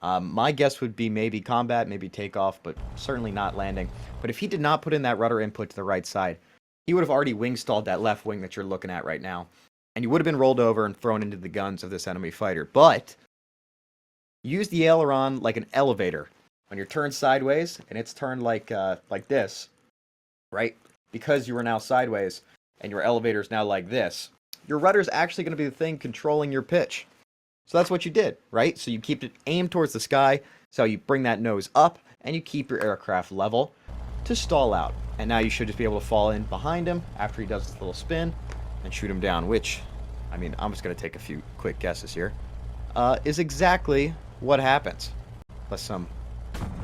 My guess would be maybe combat, maybe takeoff, but certainly not landing. But if he did not put in that rudder input to the right side, he would have already wing stalled that left wing that you're looking at right now. And you would have been rolled over and thrown into the guns of this enemy fighter. But use the aileron like an elevator. When you're turned sideways, and it's turned like this, right? Because you are now sideways, and your elevator is now like this, your rudder is actually going to be the thing controlling your pitch. So that's what you did, right? So you keep it aimed towards the sky, so you bring that nose up, and you keep your aircraft level to stall out. And now you should just be able to fall in behind him after he does this little spin and shoot him down, which, I mean, I'm just going to take a few quick guesses here, is exactly what happens.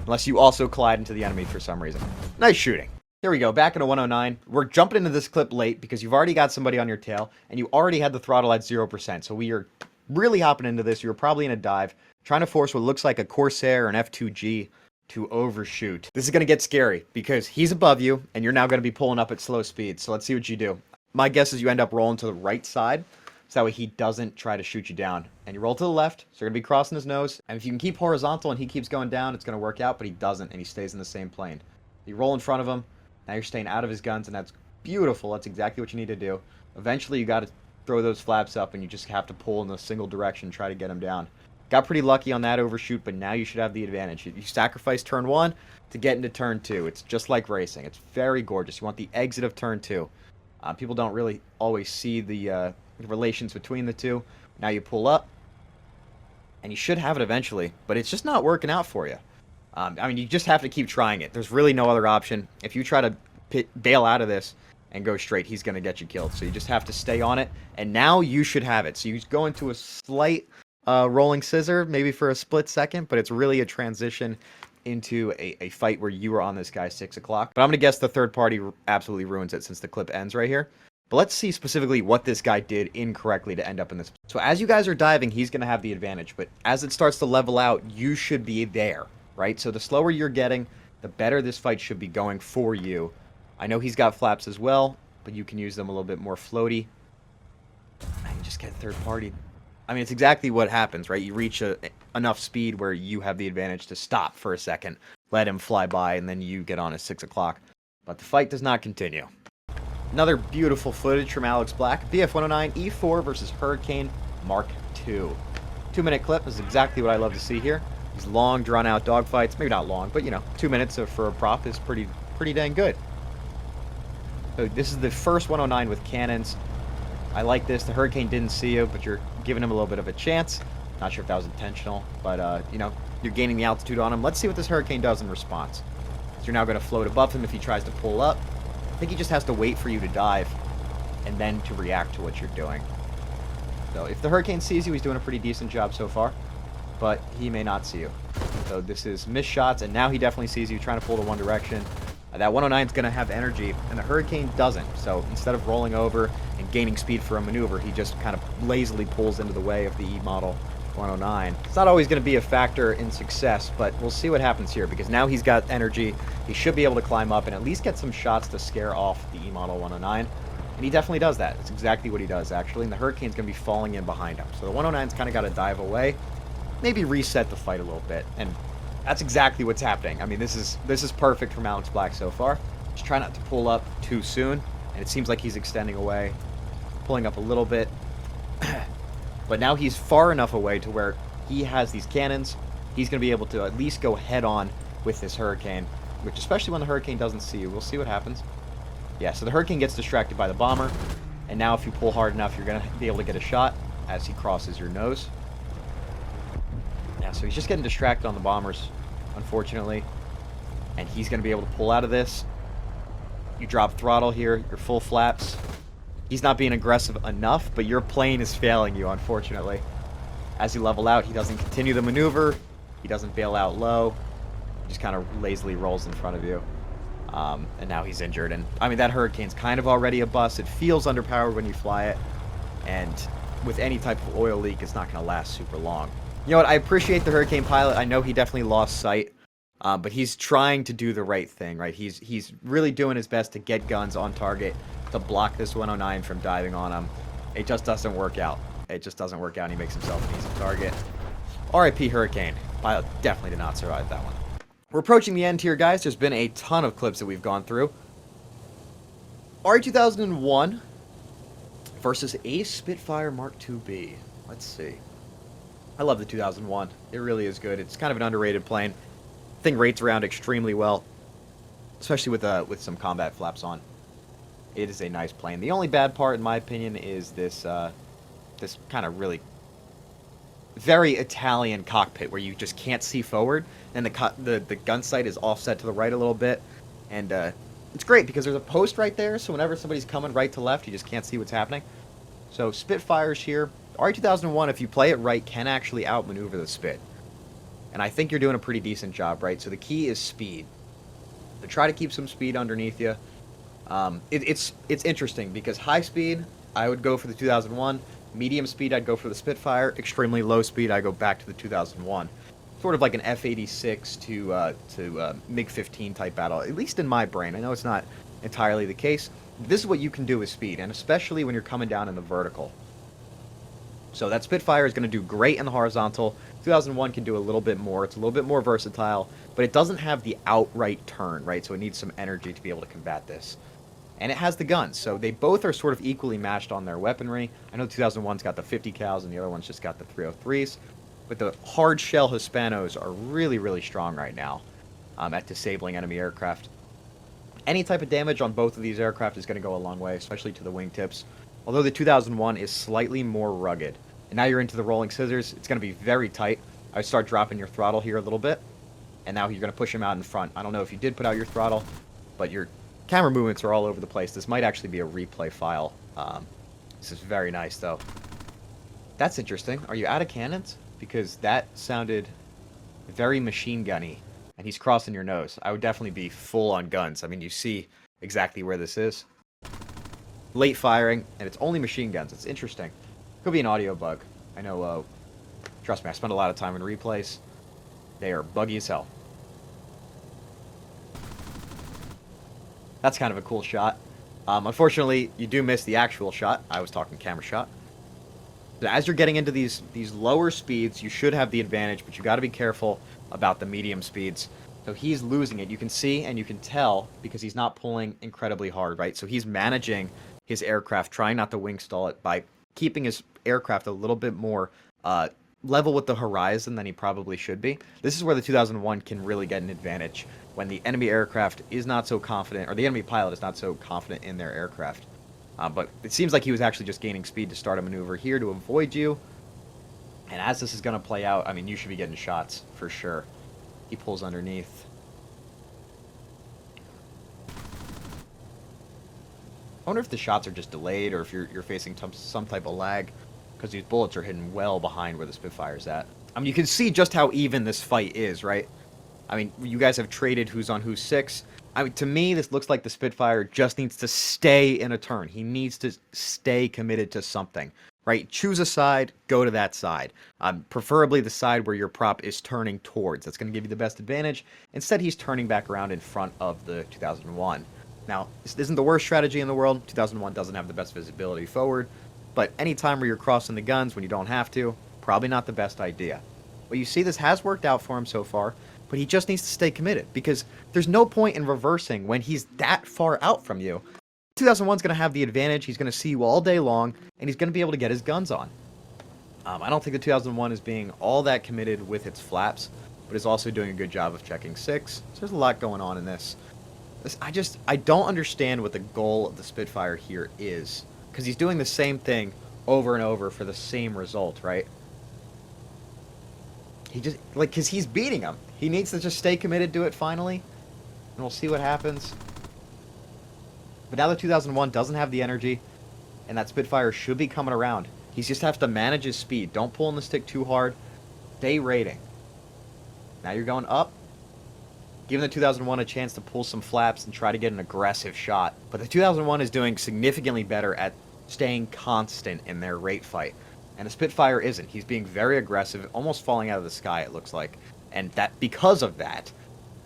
Unless you also collide into the enemy for some reason. Nice shooting. Here we go, back in a 109. We're jumping into this clip late because you've already got somebody on your tail, and you already had the throttle at 0%. So we are really hopping into this. You're probably in a dive, trying to force what looks like a Corsair or an F2G to overshoot. This is going to get scary because he's above you, and you're now going to be pulling up at slow speed. So let's see what you do. My guess is you end up rolling to the right side, so that way he doesn't try to shoot you down. And you roll to the left, so you're going to be crossing his nose. And if you can keep horizontal and he keeps going down, it's going to work out, but he doesn't, and he stays in the same plane. You roll in front of him, now you're staying out of his guns, and that's beautiful. That's exactly what you need to do. Eventually, you got to throw those flaps up, and you just have to pull in a single direction, try to get him down. Got pretty lucky on that overshoot, but now you should have the advantage. You sacrifice turn 1 to get into turn 2. It's just like racing. It's very gorgeous. You want the exit of turn 2. People don't really always see the relations between the two. Now you pull up, and you should have it eventually, but it's just not working out for you. I mean, you just have to keep trying it. There's really no other option. If you try to bail out of this and go straight, he's going to get you killed. So you just have to stay on it, and now you should have it. So you go into a slight rolling scissor, maybe for a split second, but it's really a transition into a fight where you were on this guy 6 o'clock. But I'm going to guess the third party absolutely ruins it since the clip ends right here. But let's see specifically what this guy did incorrectly to end up in this. So as you guys are diving, he's going to have the advantage. But as it starts to level out, you should be there, right? So the slower you're getting, the better this fight should be going for you. I know he's got flaps as well, but you can use them a little bit more floaty. And just get third party. I mean, it's exactly what happens, right? You reach enough speed where you have the advantage to stop for a second, let him fly by, and then you get on at 6 o'clock. But the fight does not continue. Another beautiful footage from Alex Black. BF-109 E4 versus Hurricane Mark II. 2-minute clip is exactly what I love to see here. These long, drawn-out dogfights. Maybe not long, but, you know, 2 minutes for a prop is pretty dang good. So this is the first 109 with cannons. I like this. The Hurricane didn't see you, but you're giving him a little bit of a chance. Not sure if that was intentional, but, you know, you're gaining the altitude on him. Let's see what this Hurricane does in response. So you're now going to float above him if he tries to pull up. I think he just has to wait for you to dive and then to react to what you're doing. So if the Hurricane sees you, he's doing a pretty decent job so far, but he may not see you. So this is missed shots, and now he definitely sees you trying to pull to one direction. That 109 is going to have energy, and the Hurricane doesn't. So instead of rolling over and gaining speed for a maneuver, he just kind of lazily pulls into the way of the E model 109. It's not always going to be a factor in success, but we'll see what happens here, because now he's got energy. He should be able to climb up and at least get some shots to scare off the E model 109. And he definitely does that. It's exactly what he does, actually. And the Hurricane's going to be falling in behind him. So the 109's kind of got to dive away, maybe reset the fight a little bit. And that's exactly what's happening. I mean, this is perfect from Alex Black so far. Just try not to pull up too soon. And it seems like he's extending away, pulling up a little bit. But now he's far enough away to where he has these cannons. He's going to be able to at least go head-on with this Hurricane, which, especially when the Hurricane doesn't see you. We'll see what happens. Yeah, so the Hurricane gets distracted by the bomber, and now if you pull hard enough, you're going to be able to get a shot. as he crosses your nose. Yeah, so he's just getting distracted on the bombers, unfortunately. And he's going to be able to pull out of this. You drop throttle here, your full flaps. He's not being aggressive enough, but your plane is failing you, unfortunately. As you level out, he doesn't continue the maneuver. He doesn't bail out low. He just kind of lazily rolls in front of you. And now he's injured. And, I mean, that Hurricane's kind of already a bust. It feels underpowered when you fly it. And with any type of oil leak, it's not going to last super long. You know what? I appreciate the Hurricane pilot. I know he definitely lost sight. But he's trying to do the right thing, right? He's really doing his best to get guns on target, to block this 109 from diving on him. It just doesn't work out. It just doesn't work out, and he makes himself an easy target. RIP Hurricane. Pilot definitely did not survive that one. We're approaching the end here, guys. There's been a ton of clips that we've gone through. RE2001 versus a Spitfire Mark IIB. Let's see. I love the 2001. It really is good. It's kind of an underrated plane. Thing rates around extremely well, especially with some combat flaps on. It is a nice plane. The only bad part, in my opinion, is this this kind of really very Italian cockpit where you just can't see forward, and the gun sight is offset to the right a little bit, and it's great because there's a post right there, so whenever somebody's coming right to left, you just can't see what's happening. So Spitfires here, RE2001, if you play it right, can actually outmaneuver the Spit. And I think you're doing a pretty decent job, right? So the key is speed. So try to keep some speed underneath you. It's interesting because high speed, I would go for the 2001. Medium speed, I'd go for the Spitfire. Extremely low speed, I go back to the 2001. Sort of like an F-86 to MiG-15 type battle, at least in my brain. I know it's not entirely the case. This is what you can do with speed, and especially when you're coming down in the vertical. So that Spitfire is going to do great in the horizontal. 2001 can do a little bit more. It's a little bit more versatile, but it doesn't have the outright turn, right? So it needs some energy to be able to combat this. And it has the guns, so they both are sort of equally matched on their weaponry. I know 2001's got the 50 cals and the other one's just got the 303s. But the hard shell Hispanos are really, really strong right now at disabling enemy aircraft. Any type of damage on both of these aircraft is going to go a long way, especially to the wingtips. Although the 2001 is slightly more rugged. And now you're into the rolling scissors. It's going to be very tight. I start dropping your throttle here a little bit. And now you're going to push him out in front. I don't know if you did put out your throttle, but your camera movements are all over the place. This might actually be a replay file. This is very nice, though. That's interesting. Are you out of cannons? Because that sounded very machine gunny. And he's crossing your nose. I would definitely be full on guns. I mean, you see exactly where this is. Late firing, and it's only machine guns. It's interesting. Could be an audio bug. I know, trust me, I spend a lot of time in replays. They are buggy as hell. That's kind of a cool shot. Unfortunately, you do miss the actual shot. I was talking camera shot. So as you're getting into these lower speeds, you should have the advantage, but you got to be careful about the medium speeds. So he's losing it. You can see and you can tell because he's not pulling incredibly hard, right? So he's managing his aircraft, trying not to wing stall it by keeping his aircraft a little bit more level with the horizon than he probably should be. This is where the 2001 can really get an advantage when the enemy aircraft is not so confident, or the enemy pilot is not so confident in their aircraft. But it seems like he was actually just gaining speed to start a maneuver here to avoid you. And as this is going to play out, I mean, you should be getting shots for sure. He pulls underneath. I wonder if the shots are just delayed or if you're facing some type of lag, because these bullets are hidden well behind where the Spitfire's at. I mean, you can see just how even this fight is, right? I mean, you guys have traded who's on who's 6. I mean, to me, this looks like the Spitfire just needs to stay in a turn. He needs to stay committed to something, right? Choose a side, go to that side. Preferably the side where your prop is turning towards. That's going to give you the best advantage. Instead, he's turning back around in front of the 2001. Now, this isn't the worst strategy in the world. 2001 doesn't have the best visibility forward. But any time where you're crossing the guns when you don't have to, probably not the best idea. Well, you see this has worked out for him so far, but he just needs to stay committed because there's no point in reversing when he's that far out from you. 2001's going to have the advantage. He's going to see you all day long, and he's going to be able to get his guns on. I don't think the 2001 is being all that committed with its flaps, but is also doing a good job of checking 6. So there's a lot going on in this. I don't understand what the goal of the Spitfire here is, because he's doing the same thing over and over for the same result, right? He just, like, because he's beating him. He needs to just stay committed to it finally, and we'll see what happens. But now the 2001 doesn't have the energy, and that Spitfire should be coming around. He just has to manage his speed. Don't pull on the stick too hard. Stay rating. Now you're going up. Giving the 2001 a chance to pull some flaps and try to get an aggressive shot. But the 2001 is doing significantly better at staying constant in their rate fight. And the Spitfire isn't. He's being very aggressive, almost falling out of the sky, it looks like. And that, because of that,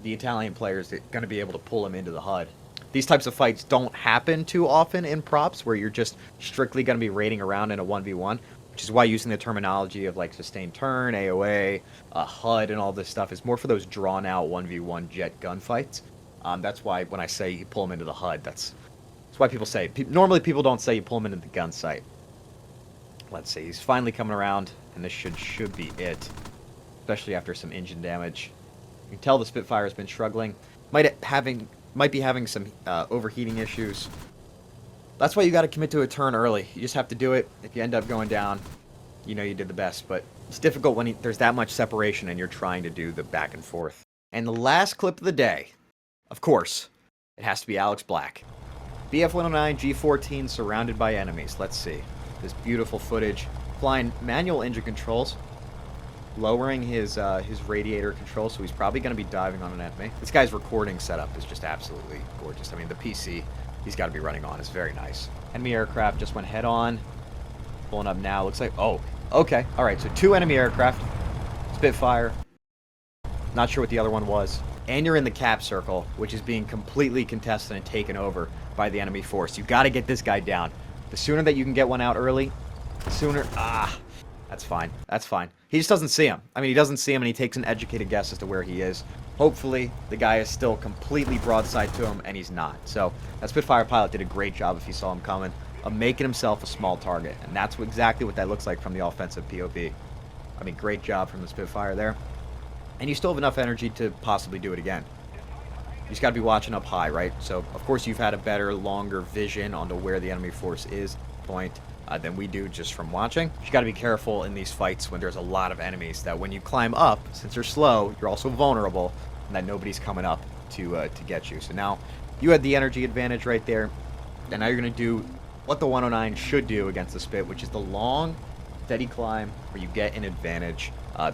the Italian players are going to be able to pull him into the HUD. These types of fights don't happen too often in props, where you're just strictly going to be raiding around in a 1v1, which is why using the terminology of like sustained turn, AOA, HUD, and all this stuff is more for those drawn-out 1v1 jet gunfights. That's why when I say you pull him into the HUD, that's why people say. Normally people don't say you pull him into the gun sight. Let's see, he's finally coming around, and this should be it, especially after some engine damage. You can tell the Spitfire has been struggling. Might be having some overheating issues. That's why you got to commit to a turn early. You just have to do it. If you end up going down, you know you did the best. But it's difficult when there's that much separation and you're trying to do the back and forth. And the last clip of the day, of course, it has to be Alex Black. BF-109 G14 surrounded by enemies. Let's see. This beautiful footage. Flying manual engine controls. Lowering his radiator control, so he's probably going to be diving on an enemy. This guy's recording setup is just absolutely gorgeous. I mean, the PC he's got to be running on is very nice. Enemy aircraft just went head on. Pulling up now. Looks like, oh, okay. All right, so 2 enemy aircraft. Spitfire. Not sure what the other one was. And you're in the cap circle, which is being completely contested and taken over by the enemy force. You got to get this guy down. The sooner that you can get one out early, the sooner... That's fine. That's fine. He just doesn't see him. I mean, he doesn't see him, and he takes an educated guess as to where he is. Hopefully, the guy is still completely broadside to him, and he's not. So, that Spitfire pilot did a great job, if he saw him coming, of making himself a small target. And that's exactly what that looks like from the offensive POV. I mean, great job from the Spitfire there. And you still have enough energy to possibly do it again. You just got to be watching up high, right? So, of course, you've had a better, longer vision onto where the enemy force is at the point. Than we do just from watching. You got to be careful in these fights when there's a lot of enemies, that when you climb up, since you're slow, you're also vulnerable, and that nobody's coming up to get you. So now you had the energy advantage right there, and now you're going to do what the 109 should do against the Spit, which is the long, steady climb where you get an advantage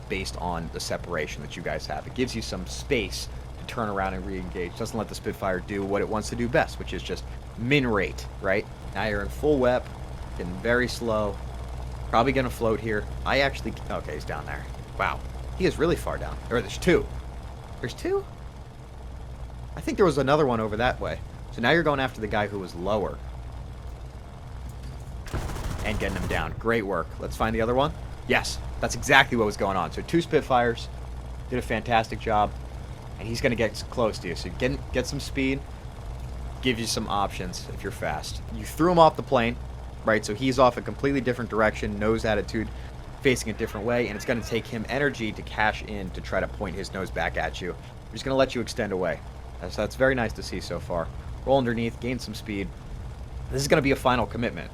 based on the separation that you guys have. It gives you some space to turn around and re-engage. Doesn't let the Spitfire do what it wants to do best, which is just min rate, right? Now you're in full WEP. Getting very slow. Probably going to float here. Okay, he's down there. Wow. He is really far down. There's 2. There's 2? I think there was another one over that way. So now you're going after the guy who was lower. And getting him down. Great work. Let's find the other one. Yes, that's exactly what was going on. So 2 Spitfires. Did a fantastic job. And he's going to get close to you. So get some speed. Gives you some options if you're fast. You threw him off the plane. Right, so he's off a completely different direction, nose attitude, facing a different way, and it's going to take him energy to cash in to try to point his nose back at you. He's going to let you extend away. So that's very nice to see so far. Roll underneath, gain some speed. This is going to be a final commitment.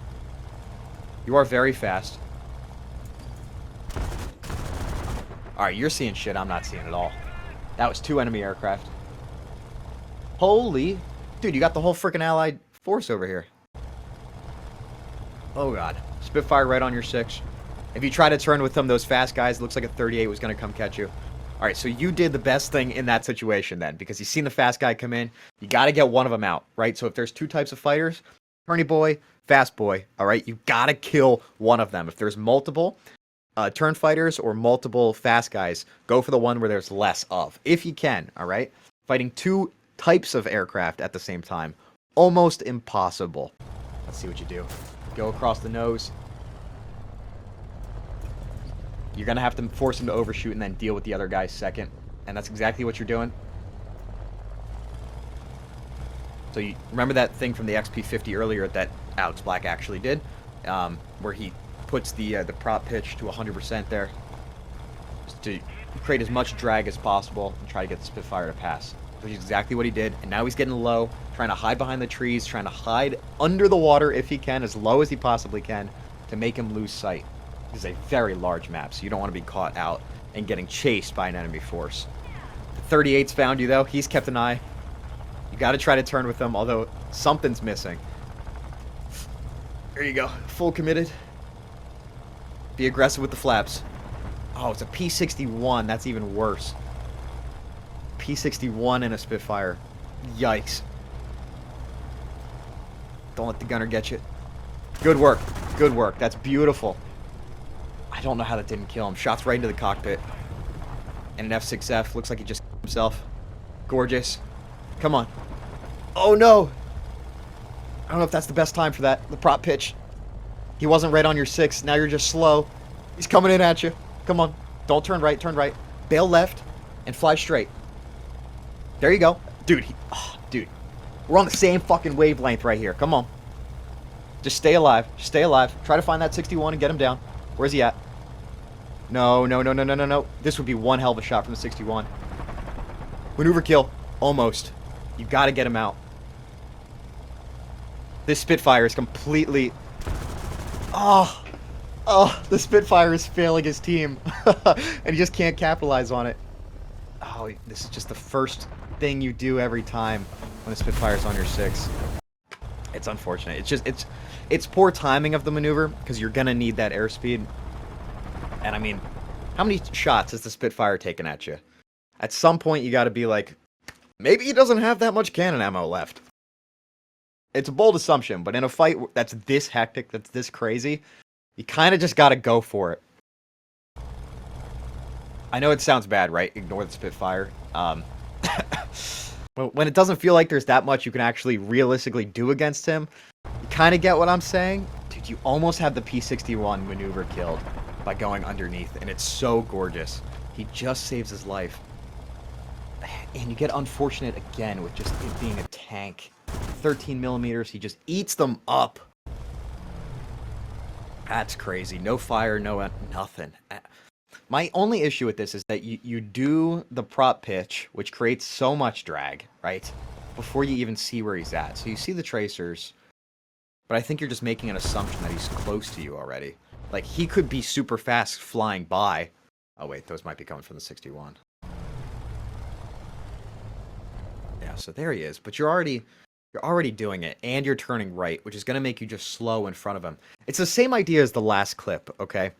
You are very fast. Alright, you're seeing shit I'm not seeing at all. That was 2 enemy aircraft. Holy... Dude, you got the whole freaking Allied force over here. Oh god. Spitfire right on your 6. If you try to turn with them, those fast guys, it looks like a 38 was going to come catch you. Alright, so you did the best thing in that situation then, because you've seen the fast guy come in. You got to get one of them out, right? So if there's 2 types of fighters, turny boy, fast boy, alright? You got to kill one of them. If there's multiple turn fighters or multiple fast guys, go for the one where there's less of. If you can, alright? Fighting 2 types of aircraft at the same time. Almost impossible. Let's see what you do. Go across the nose. You're going to have to force him to overshoot and then deal with the other guy second. And that's exactly what you're doing. So you remember that thing from the XP50 earlier that Alex Black actually did? Where he puts the prop pitch to 100% there. Just to create as much drag as possible and try to get the Spitfire to pass. Which is exactly what he did. And now he's getting low, trying to hide behind the trees, trying to hide under the water if he can, as low as he possibly can, to make him lose sight. This is a very large map, so you don't want to be caught out and getting chased by an enemy force. The 38's found you, though. He's kept an eye. You got to try to turn with him, although something's missing. There you go. Full committed. Be aggressive with the flaps. Oh, it's a P-61. That's even worse. P-61 in a Spitfire. Yikes. Don't let the gunner get you. Good work. Good work. That's beautiful. I don't know how that didn't kill him. Shots right into the cockpit. And an F6F. Looks like he just killed himself. Gorgeous. Come on. Oh, no. I don't know if that's the best time for that. The prop pitch. He wasn't right on your 6. Now you're just slow. He's coming in at you. Come on. Don't turn right. Turn right. Bail left. And fly straight. There you go. Dude. Dude. We're on the same fucking wavelength right here. Come on. Just stay alive. Just stay alive. Try to find that 61 and get him down. Where's he at? No, no, no, no, no, no, no. This would be one hell of a shot from the 61. Maneuver kill. Almost. You got to get him out. This Spitfire is completely... Oh, the Spitfire is failing his team. And he just can't capitalize on it. Oh, this is just the first thing you do every time when the Spitfire's on your 6. It's unfortunate. It's just, it's poor timing of the maneuver, because you're going to need that airspeed. And I mean, how many shots has the Spitfire taken at you? At some point, you got to be like, maybe he doesn't have that much cannon ammo left. It's a bold assumption, but in a fight that's this hectic, that's this crazy, you kind of just got to go for it. I know it sounds bad, right? Ignore the Spitfire. When it doesn't feel like there's that much you can actually realistically do against him, you kind of get what I'm saying? Dude, you almost have the P-61 maneuver killed by going underneath, and it's so gorgeous. He just saves his life. And you get unfortunate again with just it being a tank. 13 millimeters, he just eats them up. That's crazy. No fire, no nothing. My only issue with this is that you do the prop pitch, which creates so much drag, right? Before you even see where he's at. So you see the tracers, but I think you're just making an assumption that he's close to you already. Like, he could be super fast flying by. Oh, wait, those might be coming from the 61. Yeah, so there he is. But you're already doing it, and you're turning right, which is going to make you just slow in front of him. It's the same idea as the last clip, okay?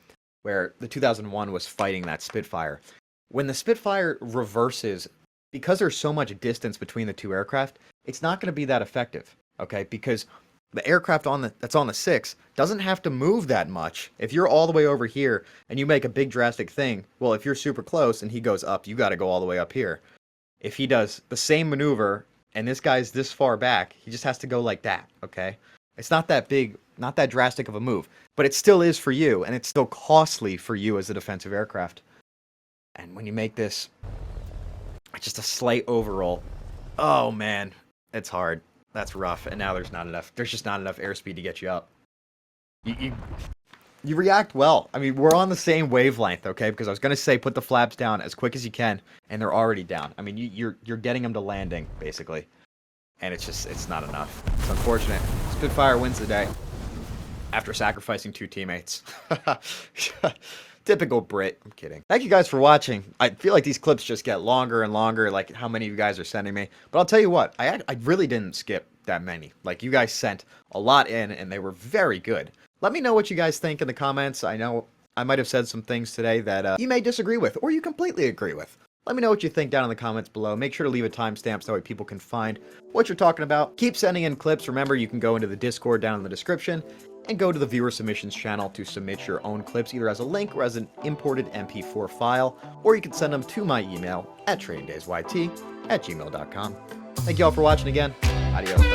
Where the 2001 was fighting that Spitfire. When the Spitfire reverses, because there's so much distance between the two aircraft, it's not going to be that effective, okay? Because the aircraft that's on the 6 doesn't have to move that much. If you're all the way over here and you make a big drastic thing, well, if you're super close and he goes up, you got to go all the way up here. If he does the same maneuver and this guy's this far back, he just has to go like that, okay? It's not that big, not that drastic of a move, but it still is for you, and it's still costly for you as a defensive aircraft. And when you make this just a slight overroll, oh man, it's hard. That's rough, and now there's just not enough airspeed to get you up. You react well. I mean, we're on the same wavelength, okay? Because I was gonna say put the flaps down as quick as you can, and they're already down. I mean, you're getting them to landing basically, and it's not enough. It's unfortunate. Spitfire wins the day after sacrificing 2 teammates. Typical Brit. I'm kidding. Thank you guys for watching. I feel like these clips just get longer and longer, like how many of you guys are sending me. But I'll tell you what, I really didn't skip that many. Like, you guys sent a lot in, and they were very good. Let me know what you guys think in the comments. I know I might have said some things today that you may disagree with, or you completely agree with. Let me know what you think down in the comments below. Make sure to leave a timestamp so that way people can find what you're talking about. Keep sending in clips. Remember, you can go into the Discord down in the description and go to the viewer submissions channel to submit your own clips, either as a link or as an imported MP4 file, or you can send them to my email at trainingdaysyt@gmail.com. Thank you all for watching again. Adios.